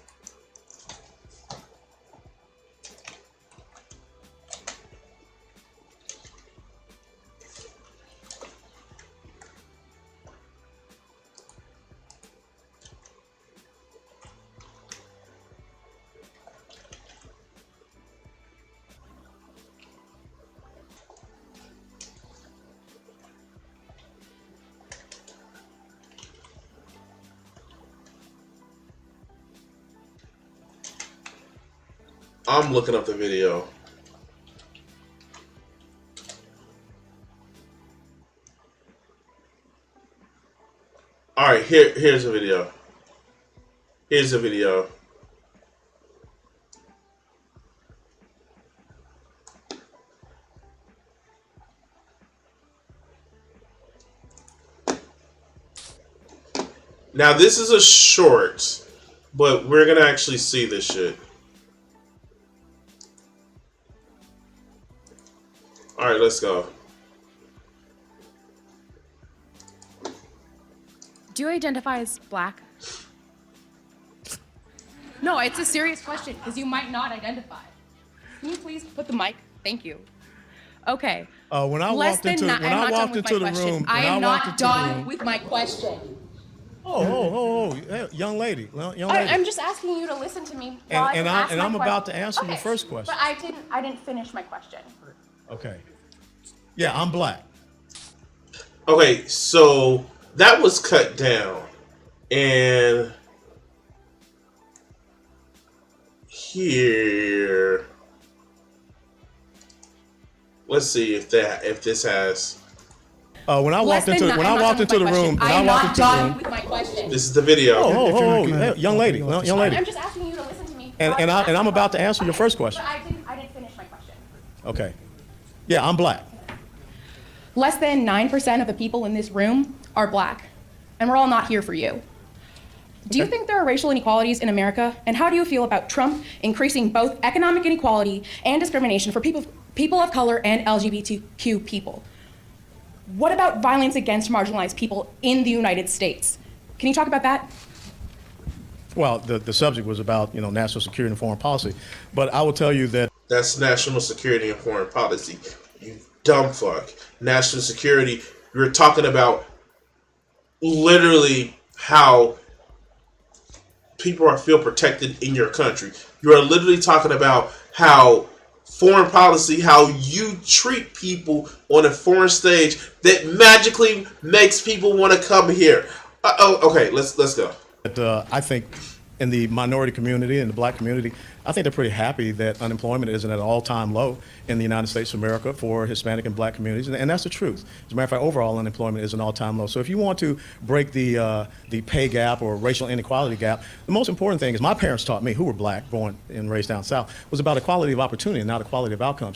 I'm looking up the video. All right, here's a video. Here's a video. Now this is a short, but we're gonna actually see this shit. All right, let's go. Do you identify as black? No, it's a serious question because you might not identify. Can you please put the mic? Thank you. Okay. When I walked into the room, I am not done with my question. Hey, young lady. I'm just asking you to listen to me. And I'm about to answer your first question. But I didn't finish my question. Okay. Yeah, I'm black. Okay, so that was cut down, and here, let's see if this has. When I walked into the room, this is the video. Hey, young lady. I'm just asking you to listen to me. And I'm about to answer your first question. But I didn't finish my question. Okay. Yeah, I'm black. Less than 9% of the people in this room are black, and we're all not here for you. Do you think there are racial inequalities in America? And how do you feel about Trump increasing both economic inequality and discrimination for people of color and LGBTQ people? What about violence against marginalized people in the United States? Can you talk about that? Well, the subject was about, national security and foreign policy, but I will tell you that that's national security and foreign policy. You dumb fuck. National security. You're talking about literally how people feel protected in your country. You are literally talking about how foreign policy, how you treat people on a foreign stage that magically makes people want to come here. Okay, let's go. But, I think in the minority community and the black community, I think they're pretty happy that unemployment isn't at an all-time low in the United States of America for Hispanic and black communities, and that's the truth. As a matter of fact, overall unemployment is an all-time low. So if you want to break the pay gap or racial inequality gap, the most important thing is my parents taught me, who were black, born and raised down south, was about equality of opportunity and not equality of outcomes.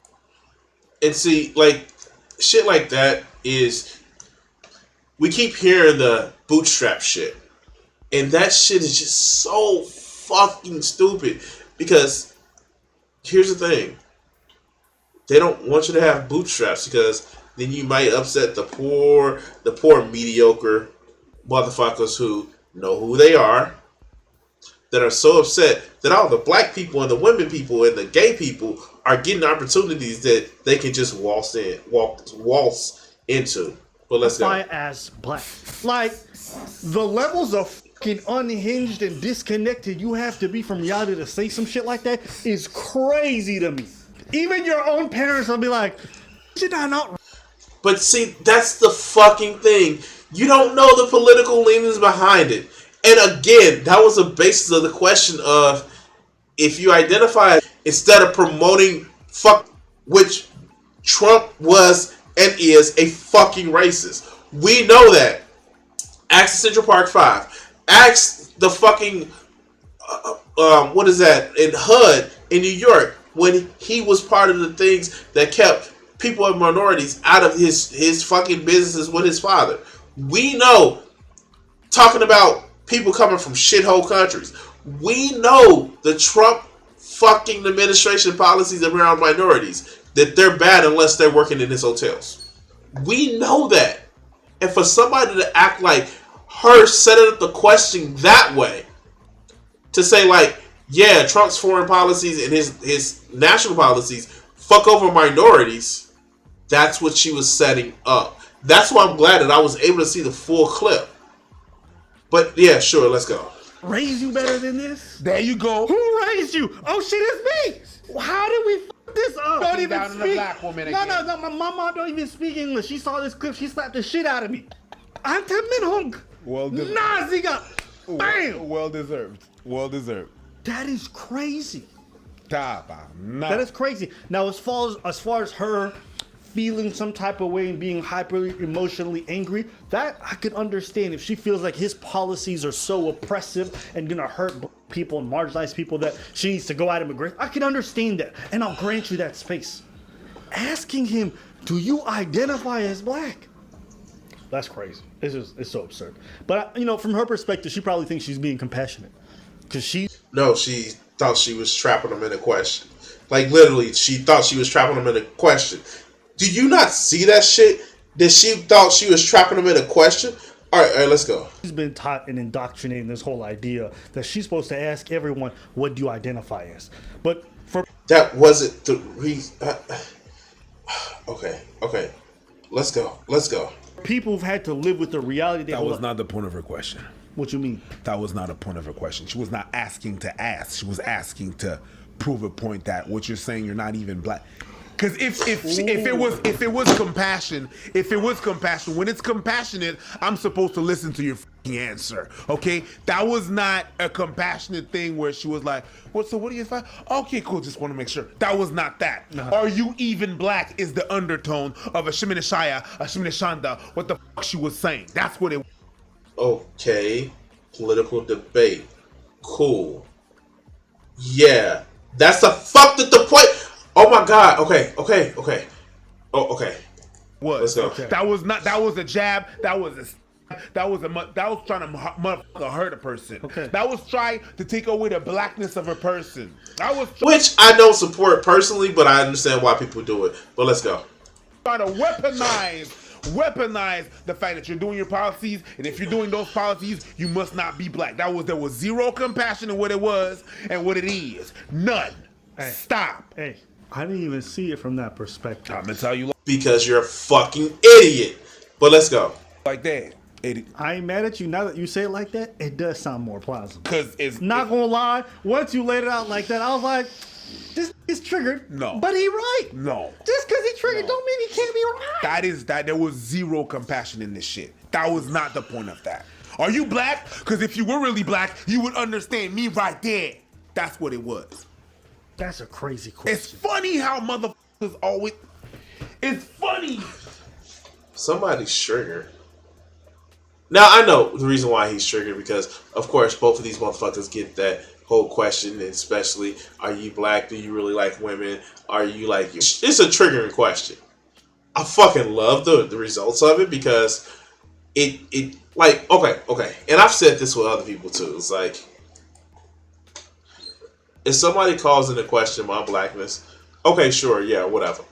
And see, like, shit like that is, we keep hearing the bootstrap shit. And that shit is just so fucking stupid. Because here's the thing. They don't want you to have bootstraps because then you might upset the poor mediocre motherfuckers who know who they are, that are so upset that all the black people and the women people and the gay people are getting opportunities that they can just waltz into. But let's go. As black. Like, the levels of fucking unhinged and disconnected you have to be from reality to say some shit like that is crazy to me. Even your own parents will be like, "Should I not?" But see, that's the fucking thing. You don't know the political leanings behind it. And again, that was the basis of the question of if you identify instead of promoting fuck, which Trump was and is a fucking racist. We know that. Ask the Central Park 5. Ask the fucking what is that in HUD in New York when he was part of the things that kept people of minorities out of his fucking businesses with his father. We know, talking about people coming from shithole countries, we know the Trump fucking administration policies around minorities, that they're bad unless they're working in his hotels. We know that. And for somebody to act like her, setting up the question that way, to say like, yeah, Trump's foreign policies and his national policies fuck over minorities, that's what she was setting up. That's why I'm glad that I was able to see the full clip. But yeah, sure, let's go. Raise you better than this? There you go. Who raised you? Oh shit, it's me. How did we fuck this up? Don't even down speak. in the black woman No, again. my mama don't even speak English. She saw this clip. She slapped the shit out of me. Ante Minhung. Well deserved. Naziga. Bam. Well deserved. Well deserved. That is crazy. Tapa. That is crazy. Now, as far as her feeling some type of way and being hyper emotionally angry, that I could understand if she feels like his policies are so oppressive and gonna hurt people and marginalize people that she needs to go at him aggressive. I can understand that, and I'll grant you that space. Asking him, do you identify as black? That's crazy. It's so absurd. But you know, from her perspective, she probably thinks she's being compassionate because she thought she was trapping him in a question. Like literally, she thought she was trapping him in a question. Do you not see that shit? That she thought she was trapping him in a question? All right, let's go. She's been taught and indoctrinated in this whole idea that she's supposed to ask everyone, what do you identify as? But for that wasn't the reason. Okay. Let's go. People who've had to live with the reality that was not the point of her question. What you mean? That was not a point of her question. She was not asking to ask. She was asking to prove a point that what you're saying, you're not even black. Because if it was compassion, when it's compassionate, I'm supposed to listen to your fucking answer. Okay, that was not a compassionate thing where she was like, "What? So what do you find? Okay, cool. Just want to make sure." That was not that. Are you even black? Is the undertone of a Shiminashaya, a Shiminashanda? What the fuck she was saying? That's what it. Okay, political debate. Cool. Yeah, that's the fuck that the point. Oh my god. Okay. Oh, okay. What? Let's go. Okay. That was a jab. That was trying to motherfucker hurt a person. Okay. That was trying to take away the blackness of a person. Which I don't support personally, but I understand why people do it. But let's go. Trying to weaponize the fact that you're doing your policies, and if you're doing those policies, you must not be black. There was zero compassion in what it was and what it is. None. Hey. Stop. Hey. I didn't even see it from that perspective. I'm gonna tell you because you're a fucking idiot. But let's go. Like that. I ain't mad at you. Now that you say it like that, it does sound more plausible. Because it's not gonna lie. Once you laid it out like that, I was like, this is triggered. No. But he right. No. Just because he triggered don't mean he can't be right. That there was zero compassion in this shit. That was not the point of that. Are you black? Because if you were really black, you would understand me right there. That's what it was. That's a crazy question. It's funny how motherfuckers always. It's funny. Somebody's triggered. Now I know the reason why he's triggered because, of course, both of these motherfuckers get that whole question, especially, are you black? Do you really like women? Are you like? It's a triggering question. I fucking love the results of it because it like okay, and I've said this with other people too. It's like, if somebody calls into question my blackness, okay, sure, yeah, whatever.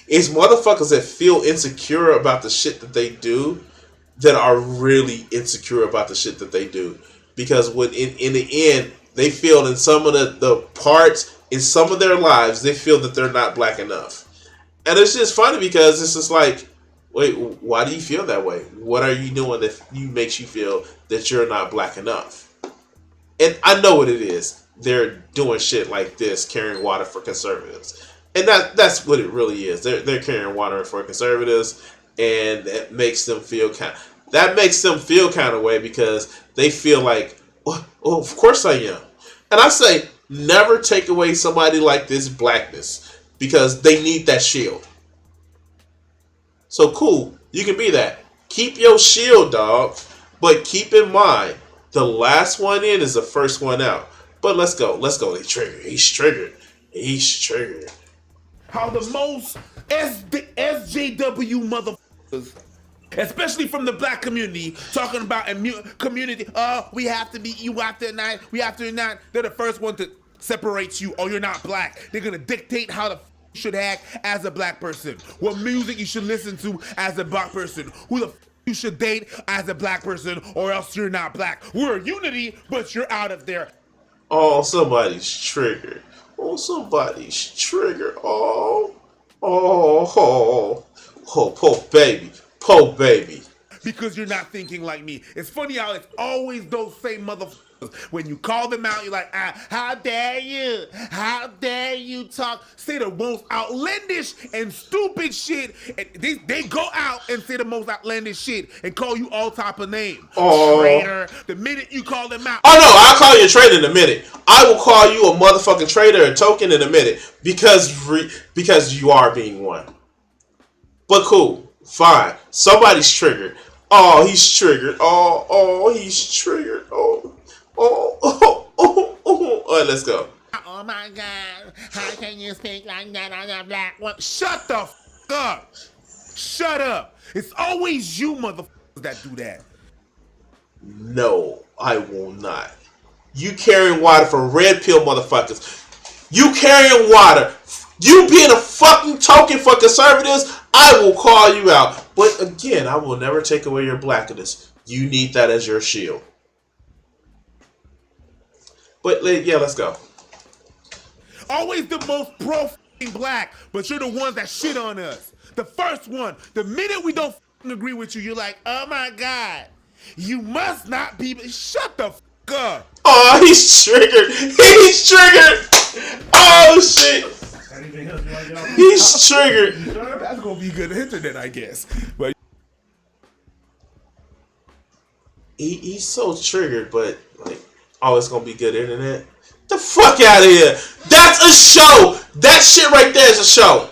It's motherfuckers that feel insecure about the shit that they do that are really insecure about the shit that they do. Because when in the end, they feel in some of the parts, in some of their lives, they feel that they're not black enough. And it's just funny because it's just like, Wait, why do you feel that way? What are you doing that makes you feel that you're not black enough? And I know what it is. They're doing shit like this, carrying water for conservatives, and that's what it really is. They're carrying water for conservatives, and that makes them feel kind of way because they feel like, oh, of course I am. And I say, never take away somebody like this blackness because they need that shield. So cool, you can be that. Keep your shield, dog. But keep in mind, the last one in is the first one out. But let's go. He's triggered. He's triggered. How the most SJW motherfuckers, especially from the black community, talking about community. We have to be. You have to not. We have to not. They're the first one to separate you. Oh, you're not black. They're gonna dictate how the you should act as a black person. What music you should listen to as a black person. Who the you should date as a black person, or else you're not black. We're unity, but you're out of there. Oh, somebody's triggered. Oh, poor baby. Because you're not thinking like me. It's funny how it's always those same motherfuckers. When you call them out, you're like, how dare you? How dare you talk? Say the most outlandish and stupid shit. And they go out and say the most outlandish shit and call you all type of names. Oh. Traitor. The minute you call them out. Oh no, I'll call you a traitor in a minute. I will call you a motherfucking traitor, a token in a minute. Because you are being one. But cool. Fine. Somebody's triggered. Oh, he's triggered. Oh, he's triggered. Oh, let's go. Oh my God, how can you speak like that on a black one? Shut the f up. Shut up. It's always you motherfuckers that do that. No, I will not. You carrying water for red pill motherfuckers. You carrying water. You being a fucking token for conservatives, I will call you out. But again, I will never take away your blackness. You need that as your shield. But yeah, let's go. Always the most pro-black, but you're the ones that shit on us. The first one, the minute we don't agree with you, you're like, oh my God, you must not be. Shut the up. Oh, he's triggered. He's triggered. Oh shit. He's triggered. That's gonna be good internet, I guess. But he's so triggered, but like, oh, it's gonna be good internet. The fuck out of here. That's a show. That shit right there is a show.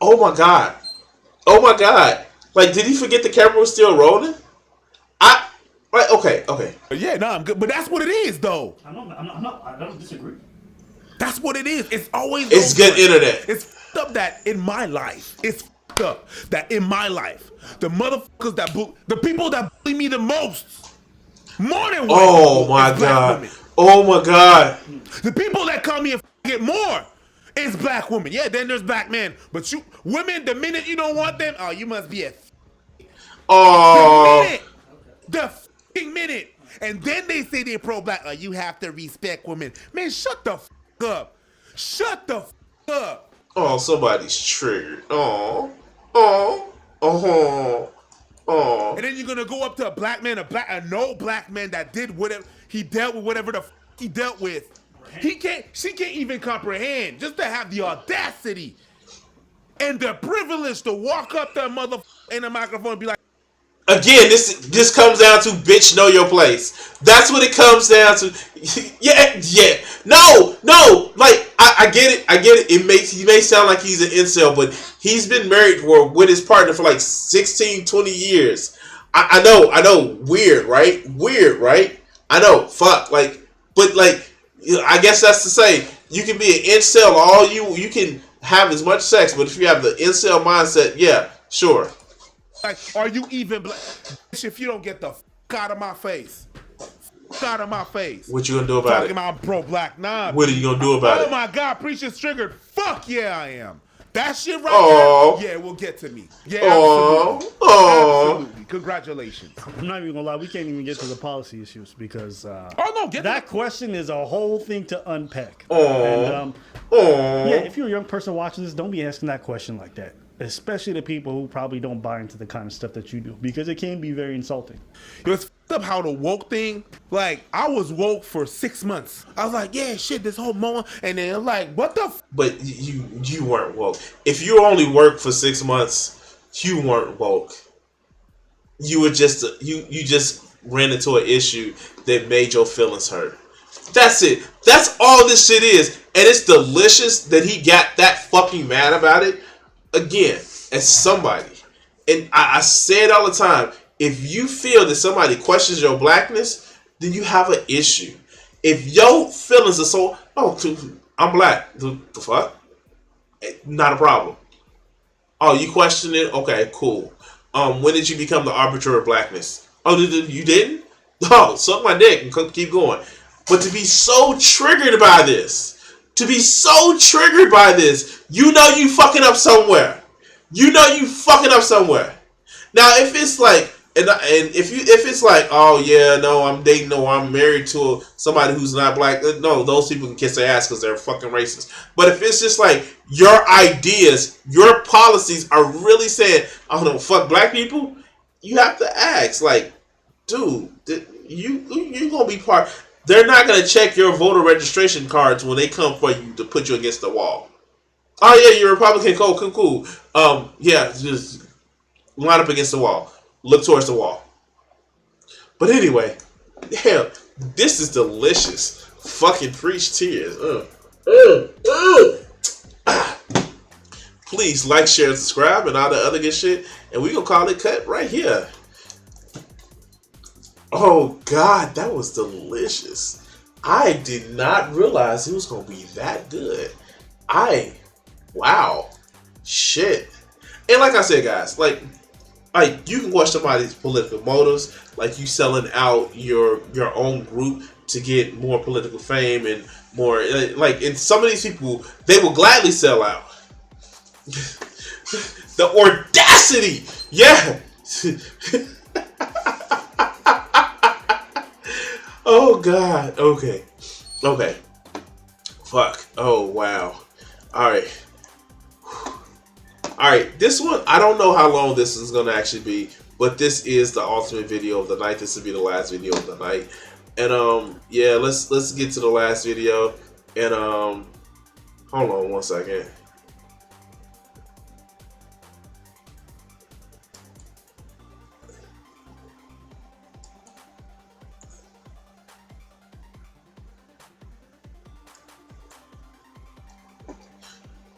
Oh my god. Like, did he forget the camera was still rolling? Okay. Yeah, no, I'm good. But that's what it is, though. I don't disagree. That's what it is. It's always. It's good internet. It's f***ed up that in my life. It's f***ed up that in my life, the motherfuckers the people that bully me the most, more than white people, my god. Women. Oh my god. The people that call me and get more is black women. Yeah, then there's black men. But you women, the minute you don't want them, oh, you must be a. The fucking minute. And then they say they're pro-black. Oh, you have to respect women. Man, shut the f up. Shut the f up. Oh, somebody's triggered. Oh. And then you're gonna go up to a black man, a no black man that did whatever he dealt with, whatever the f he dealt with. She can't even comprehend. Just to have the audacity and the privilege to walk up to a motherfucker in the microphone and be like, again, this comes down to bitch, know your place. That's what it comes down to. Yeah. No. Like, I get it. He may sound like he's an incel, but he's been married with his partner for like 16, 20 years. I know. Weird, right? I know. Fuck. Like, but like, I guess that's to say, you can be an incel all you can have as much sex, but if you have the incel mindset, yeah, sure. Like, are you even black? If you don't get the f out of my face. Out of my face. What you gonna do about Talking it? About I'm pro-black. Nah. What are you gonna do about it? Oh my God, Preacher's triggered. Fuck yeah, I am. That shit right there, yeah, it will get to me. Yeah, absolutely. Congratulations. I'm not even gonna lie, we can't even get to the policy issues because that question is a whole thing to unpack. And Oh. Yeah, if you're a young person watching this, don't be asking that question like that. Especially the people who probably don't buy into the kind of stuff that you do, because it can be very insulting. It's f***ed up how the woke thing, like, I was woke for 6 months. I was like, yeah, shit, this whole moment. And then, like, what the f? But you weren't woke. If you only worked for 6 months, you weren't woke. You were just, you just ran into an issue that made your feelings hurt. That's it. That's all this shit is. And it's delicious that he got that fucking mad about it. Again, as somebody, and I say it all the time, if you feel that somebody questions your blackness, then you have an issue. If your feelings are so, I'm black, the fuck? Not a problem. Oh, you question it? Okay, cool. When did you become the arbiter of blackness? Oh, you didn't? Oh, suck my dick and keep going. But to be so triggered by this, you know you fucking up somewhere. Now, if it's like, if it's like, oh yeah, no, I'm dating or I'm married to somebody who's not black, no, those people can kiss their ass because they're fucking racist. But if it's just like your ideas, your policies are really saying, oh no, fuck black people, you have to ask, like, dude, you gonna be part. They're not gonna check your voter registration cards when they come for you to put you against the wall. Oh yeah, you're a Republican. Cool. Yeah, just line up against the wall. Look towards the wall. But anyway, damn, this is delicious. Fucking preach tears. Please like, share, and subscribe, and all the other good shit. And we gonna call it cut right here. Oh God, that was delicious. I did not realize it was gonna be that good. Wow. Shit. And like I said, guys, like you can question somebody's political motives, like you selling out your own group to get more political fame and more, like, and some of these people, they will gladly sell out. The audacity. Yeah. Oh God. Okay. Fuck. Oh wow. Alright. This one, I don't know how long this is gonna actually be, but this is the ultimate video of the night. This will be the last video of the night. And yeah, let's get to the last video. And hold on one second.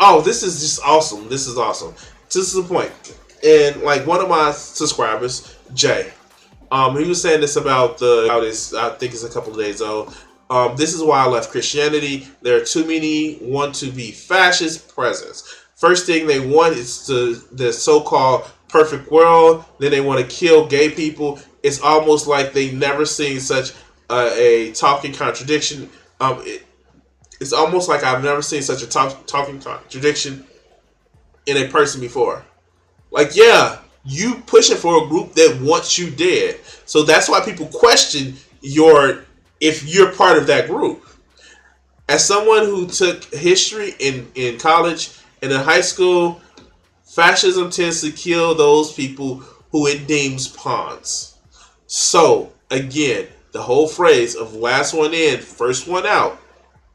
Oh, this is just awesome. This is awesome. This is the point. And like one of my subscribers, Jay, he was saying this about this, I think it's a couple of days old. This is why I left Christianity. There are too many want to be fascist presence. First thing they want is the so-called perfect world. Then they want to kill gay people. It's almost like they never seen such a talking contradiction. It's almost like I've never seen such a talking contradiction in a person before. Like, yeah, you pushing for a group that wants you dead. So that's why people question if you're part of that group. As someone who took history in college and in high school, fascism tends to kill those people who it deems pawns. So, again, the whole phrase of last one in, first one out.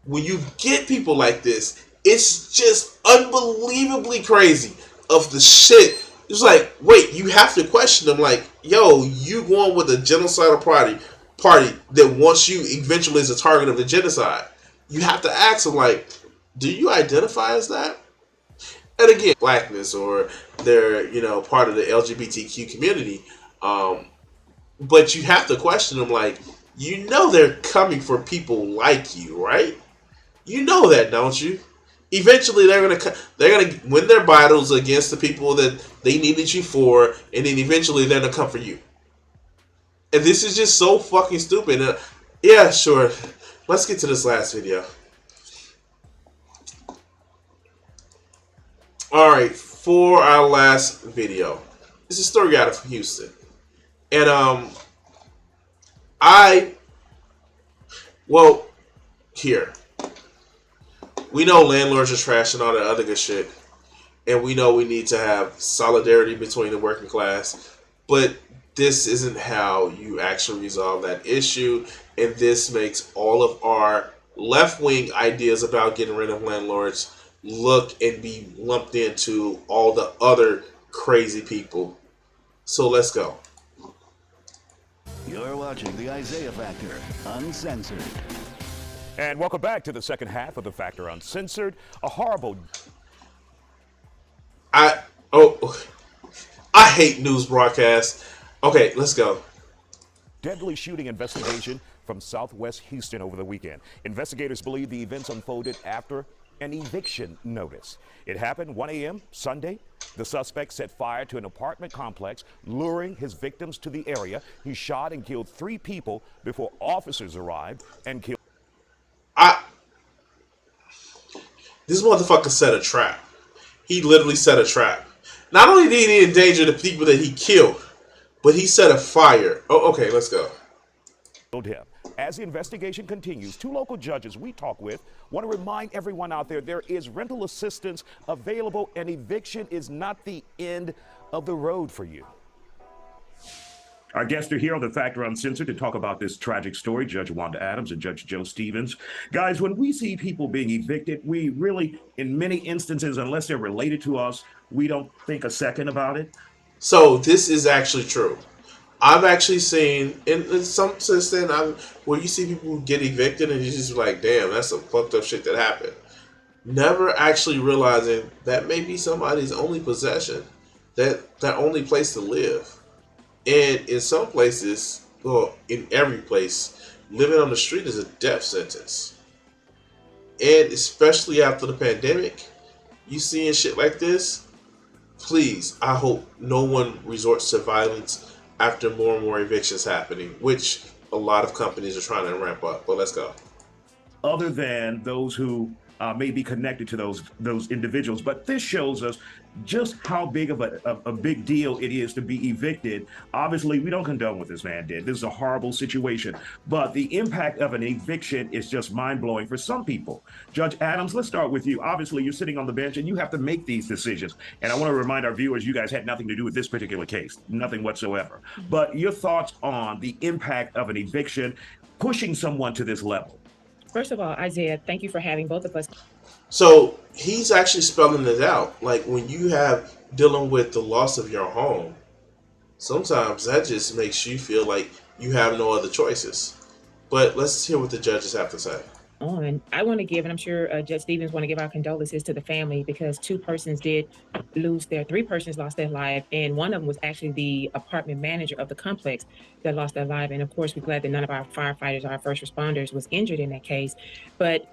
When you get people like this, it's just unbelievably crazy of the shit. It's like, wait, you have to question them. Like, yo, you going with a genocidal party that wants you eventually as a target of the genocide. You have to ask them, like, do you identify as that? And again, blackness or they're, part of the LGBTQ community. But you have to question them, like, they're coming for people like you, right? You know that, don't you? Eventually, they're gonna win their battles against the people that they needed you for, and then eventually they're gonna come for you. And this is just so fucking stupid. Yeah, sure. Let's get to this last video. All right, for our last video, it's a story out of Houston, and here. we know landlords are trash and all that other good shit, and we know we need to have solidarity between the working class, but this isn't how you actually resolve that issue, and this makes all of our left-wing ideas about getting rid of landlords look and be lumped into all the other crazy people. So let's go. You're watching The Isaiah Factor, Uncensored. And welcome back to the second half of The Factor Uncensored. A horrible... I hate news broadcasts. Okay, let's go. Deadly shooting investigation from Southwest Houston over the weekend. Investigators believe the events unfolded after an eviction notice. It happened 1 a.m. Sunday. The suspect set fire to an apartment complex, luring his victims to the area. He shot and killed 3 people before officers arrived and killed. This motherfucker set a trap. He literally set a trap. Not only did he endanger the people that he killed, but he set a fire. Oh, okay, let's go. Him. As the investigation continues, 2 local judges we talk with want to remind everyone out there is rental assistance available, and eviction is not the end of the road for you. Our guests are here on The Factor Uncensored to talk about this tragic story, Judge Wanda Adams and Judge Joe Stevens. Guys, when we see people being evicted, we really, in many instances, unless they're related to us, we don't think a second about it. So this is actually true. I've actually seen, in some sense then, where you see people get evicted and you're just like, damn, that's some fucked up shit that happened. Never actually realizing that may be somebody's only possession, their only place to live. And in some places, well, in every place, living on the street is a death sentence. And especially after the pandemic, you seeing shit like this, please, I hope no one resorts to violence after more and more evictions happening, which a lot of companies are trying to ramp up. But let's go. Other than those who may be connected to those individuals, but this shows us just how big of a big deal it is to be evicted. Obviously, we don't condone what this man did. This is a horrible situation, but the impact of an eviction is just mind-blowing for some people. Judge Adams, let's start with you. Obviously, you're sitting on the bench and you have to make these decisions. And I want to remind our viewers, you guys had nothing to do with this particular case, nothing whatsoever. But your thoughts on the impact of an eviction, pushing someone to this level? First of all, Isaiah, thank you for having both of us. So he's actually spelling it out. Like when you have dealing with the loss of your home, sometimes that just makes you feel like you have no other choices. But let's hear what the judges have to say. I want to give, and I'm sure Judge Stevens want to give our condolences to the family, because 3 persons lost their life, and one of them was actually the apartment manager of the complex that lost their life. And of course, we're glad that none of our firefighters, our first responders, was injured in that case. But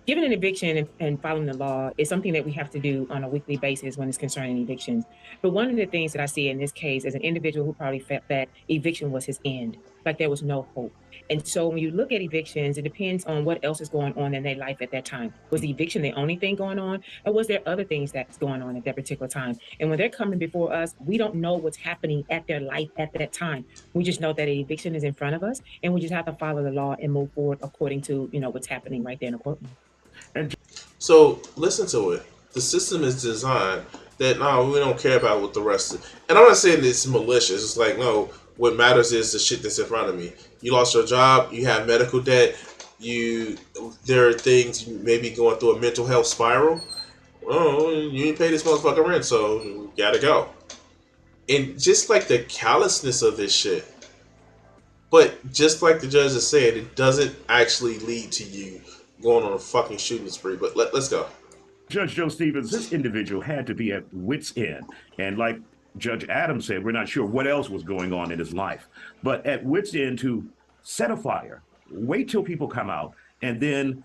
giving an eviction and following the law is something that we have to do on a weekly basis when it's concerning evictions. But one of the things that I see in this case is an individual who probably felt that eviction was his end, like there was no hope. And so when you look at evictions, it depends on what else is going on in their life at that time. Was the eviction the only thing going on, or was there other things that's going on at that particular time? And when they're coming before us, we don't know what's happening at their life at that time. We just know that an eviction is in front of us, and we just have to follow the law and move forward according to, what's happening right there in the courtroom. So listen to it. The system is designed that no, we don't care about what the rest of. And I'm not saying it's malicious. It's like, no, what matters is the shit that's in front of me. You lost your job. You have medical debt. There are things you may be going through a mental health spiral. Oh, you didn't pay this motherfucking rent, so you gotta go. And just like the callousness of this shit, but just like the judge is saying, it doesn't actually lead to you going on a fucking shooting spree. But let's go. Judge Joe Stevens, this individual had to be at wit's end. And like Judge Adams said, we're not sure what else was going on in his life. But at wit's end to set a fire, wait till people come out, and then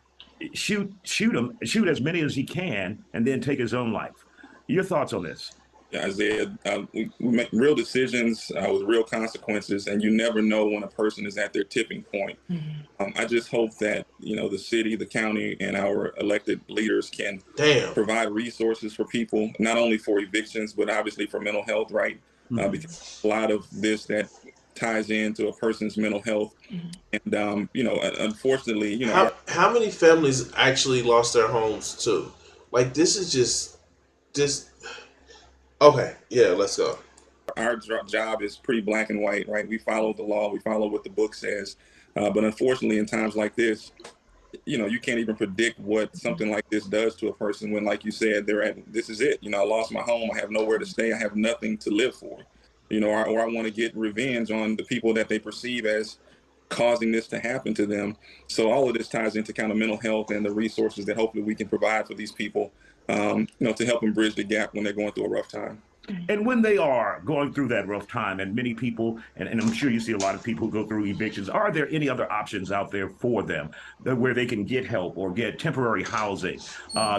shoot as many as he can, and then take his own life. Your thoughts on this? Yeah, Isaiah, we make real decisions with real consequences, and you never know when a person is at their tipping point. I just hope that, the city, the county, and our elected leaders can provide resources for people, not only for evictions, but obviously for mental health, right? Because a lot of this that ties into a person's mental health. And, unfortunately, how many families actually lost their homes too? Like, this is just okay. Yeah, let's go. our job is pretty black and white, right? We follow the law, we follow what the book says. But unfortunately, in times like this, you can't even predict what something like this does to a person when, like you said, this is it. I lost my home. I have nowhere to stay. I have nothing to live for, or I want to get revenge on the people that they perceive as causing this to happen to them. So all of this ties into kind of mental health and the resources that hopefully we can provide for these people, to help them bridge the gap when they're going through a rough time. And when they are going through that rough time, and many people, and I'm sure you see a lot of people who go through evictions, are there any other options out there for them where they can get help or get temporary housing,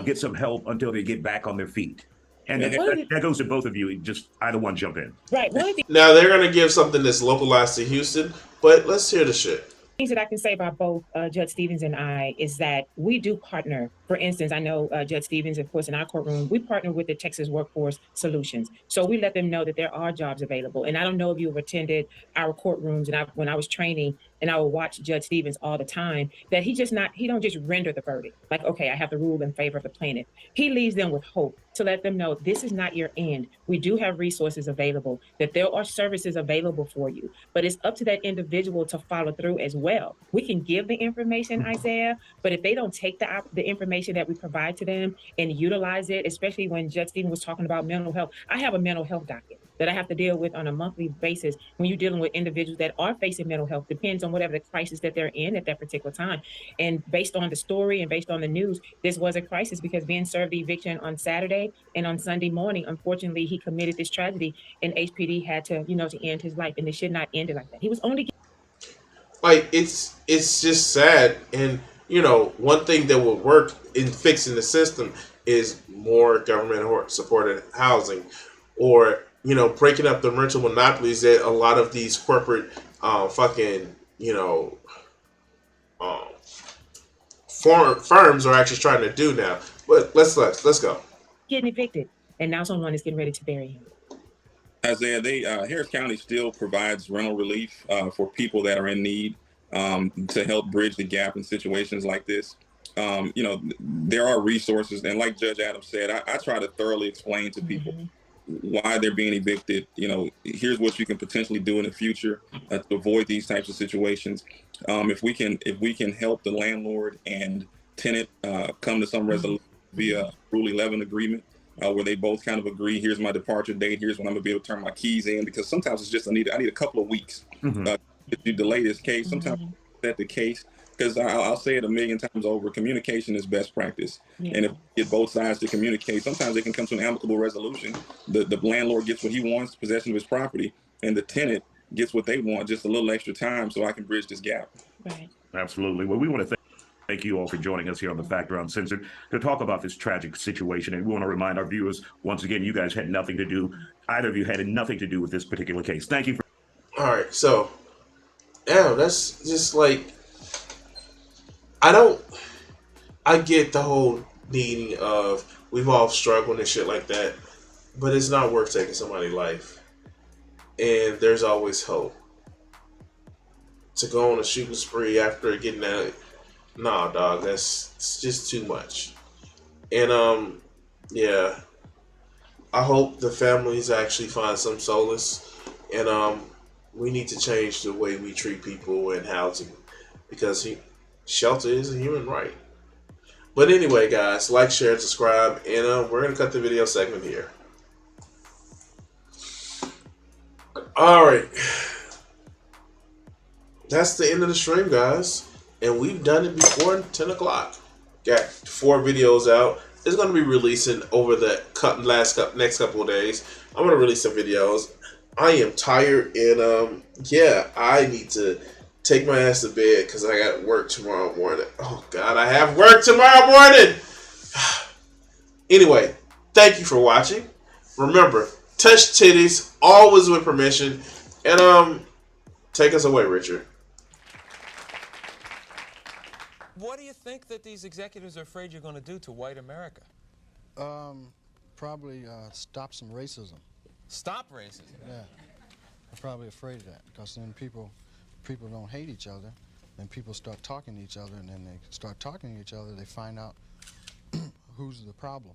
get some help until they get back on their feet? And that goes to both of you. Just either one jump in. Right. Now they're gonna give something that's localized to Houston, but let's hear the shit. Things that I can say about both Judge Stevens and I is that we do partner. For instance, I know Judge Stevens, of course, in our courtroom, we partner with the Texas Workforce Solutions. So we let them know that there are jobs available. And I don't know if you've attended our courtrooms, and when I was training, and I would watch Judge Stevens all the time, that he don't just render the verdict. Like, okay, I have to rule in favor of the plaintiff. He leaves them with hope to let them know this is not your end. We do have resources available, that there are services available for you, but it's up to that individual to follow through as well. We can give the information, Isaiah, but if they don't take the information that we provide to them and utilize it, especially when Judge Stevens was talking about mental health, I have a mental health docket that I have to deal with on a monthly basis when you're dealing with individuals that are facing mental health, depends on whatever the crisis that they're in at that particular time. And based on the story and based on the news, this was a crisis because being served the eviction on Saturday and on Sunday morning, unfortunately, he committed this tragedy and HPD had to, to end his life, and it should not end it like that. He was only Like, it's just sad. And one thing that would work in fixing the system is more government supported housing, or breaking up the rental monopolies that a lot of these corporate firms are actually trying to do now. But let's go. getting evicted, and now someone is getting ready to bury him. Isaiah, Harris County still provides rental relief for people that are in need, to help bridge the gap in situations like this. There are resources, and like Judge Adams said, I try to thoroughly explain to people why they're being evicted. Here's what you can potentially do in the future to avoid these types of situations. If we can help the landlord and tenant come to some resolution via Rule 11 agreement, where they both kind of agree, here's my departure date, here's when I'm gonna be able to turn my keys in, because sometimes it's just I need a couple of weeks to delay this case. Sometimes set the case, because I'll say it a million times over, communication is best practice. And if we get both sides to communicate, sometimes they can come to an amicable resolution. The landlord gets what he wants, possession of his property, and the tenant gets what they want, just a little extra time so I can bridge this gap. Right. Absolutely. Well, we want to thank you all for joining us here on The Factor Uncensored to talk about this tragic situation. And we want to remind our viewers, once again, you guys had nothing to do, either of you had nothing to do with this particular case. Thank you. All right, so, that's just like, I get the whole needing of, we've all struggled and shit like that, but it's not worth taking somebody's life. And there's always hope. To go on a shooting spree after getting out, nah, dog, it's just too much. And yeah, I hope the families actually find some solace. And we need to change the way we treat people in housing, because shelter is a human right. But anyway, guys, like, share, and subscribe, and we're gonna cut the video segment here. All right, that's the end of the stream, guys. And we've done it before 10 o'clock. Got 4 videos out. It's going to be releasing over the next couple of days. I'm going to release some videos. I am tired, and yeah, I need to take my ass to bed because I got work tomorrow morning. Oh, God, I have work tomorrow morning. Anyway, thank you for watching. Remember, touch titties, always with permission. And take us away, Richard. What do you think that these executives are afraid you're going to do to white America? Probably stop some racism. Stop racism? Yeah. They're probably afraid of that because then people don't hate each other. Then people start talking to each other, and then they start talking to each other. They find out who's the problem.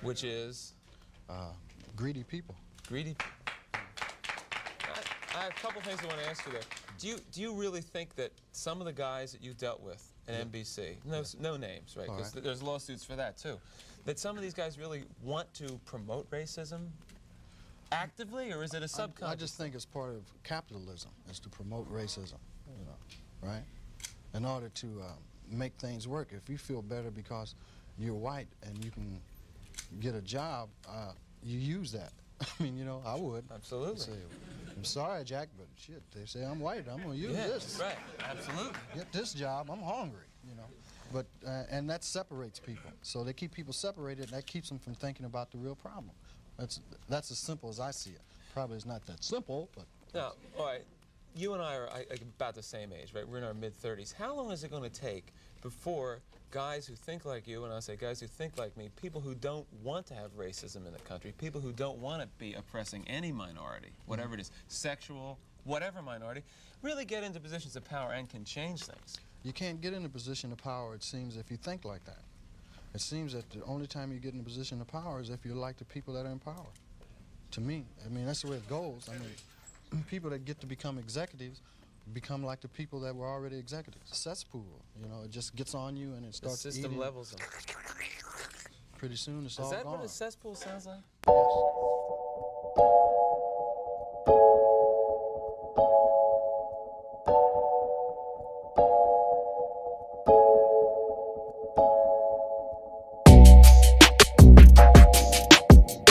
Which is? Greedy people. Greedy. I have a couple things I want to ask you there. Do you really think that some of the guys that you dealt with at NBC, no names, right? Because there's lawsuits for that too, that some of these guys really want to promote racism actively, or is it a subconscious? I just think it's part of capitalism, is to promote racism, you know, right? In order to make things work. If you feel better because you're white and you can get a job, you use that. I mean, you know, I would. Absolutely. Say, I'm sorry, Jack, but shit, they say I'm white. I'm going to use this. Right, absolutely. Get this job. I'm hungry, you know. But, and that separates people. So they keep people separated, and that keeps them from thinking about the real problem. That's as simple as I see it. Probably it's not that simple, but... Now, all right, you and I are about the same age, right? We're in our mid-30s. How long is it going to take before guys who think like you, and I say guys who think like me, people who don't want to have racism in the country, people who don't want to be oppressing any minority, whatever it is, sexual, whatever minority, really get into positions of power and can change things? You can't get in a position of power, it seems, if you think like that. It seems that the only time you get in a position of power is if you're like the people that are in power. To me, I mean, that's the way it goes. I mean, people that get to become executives become like the people that were already executives. Cesspool, you know, it just gets on you and it starts The system eating. levels them. Pretty soon it's Is all that gone. what a cesspool sounds like? Yes.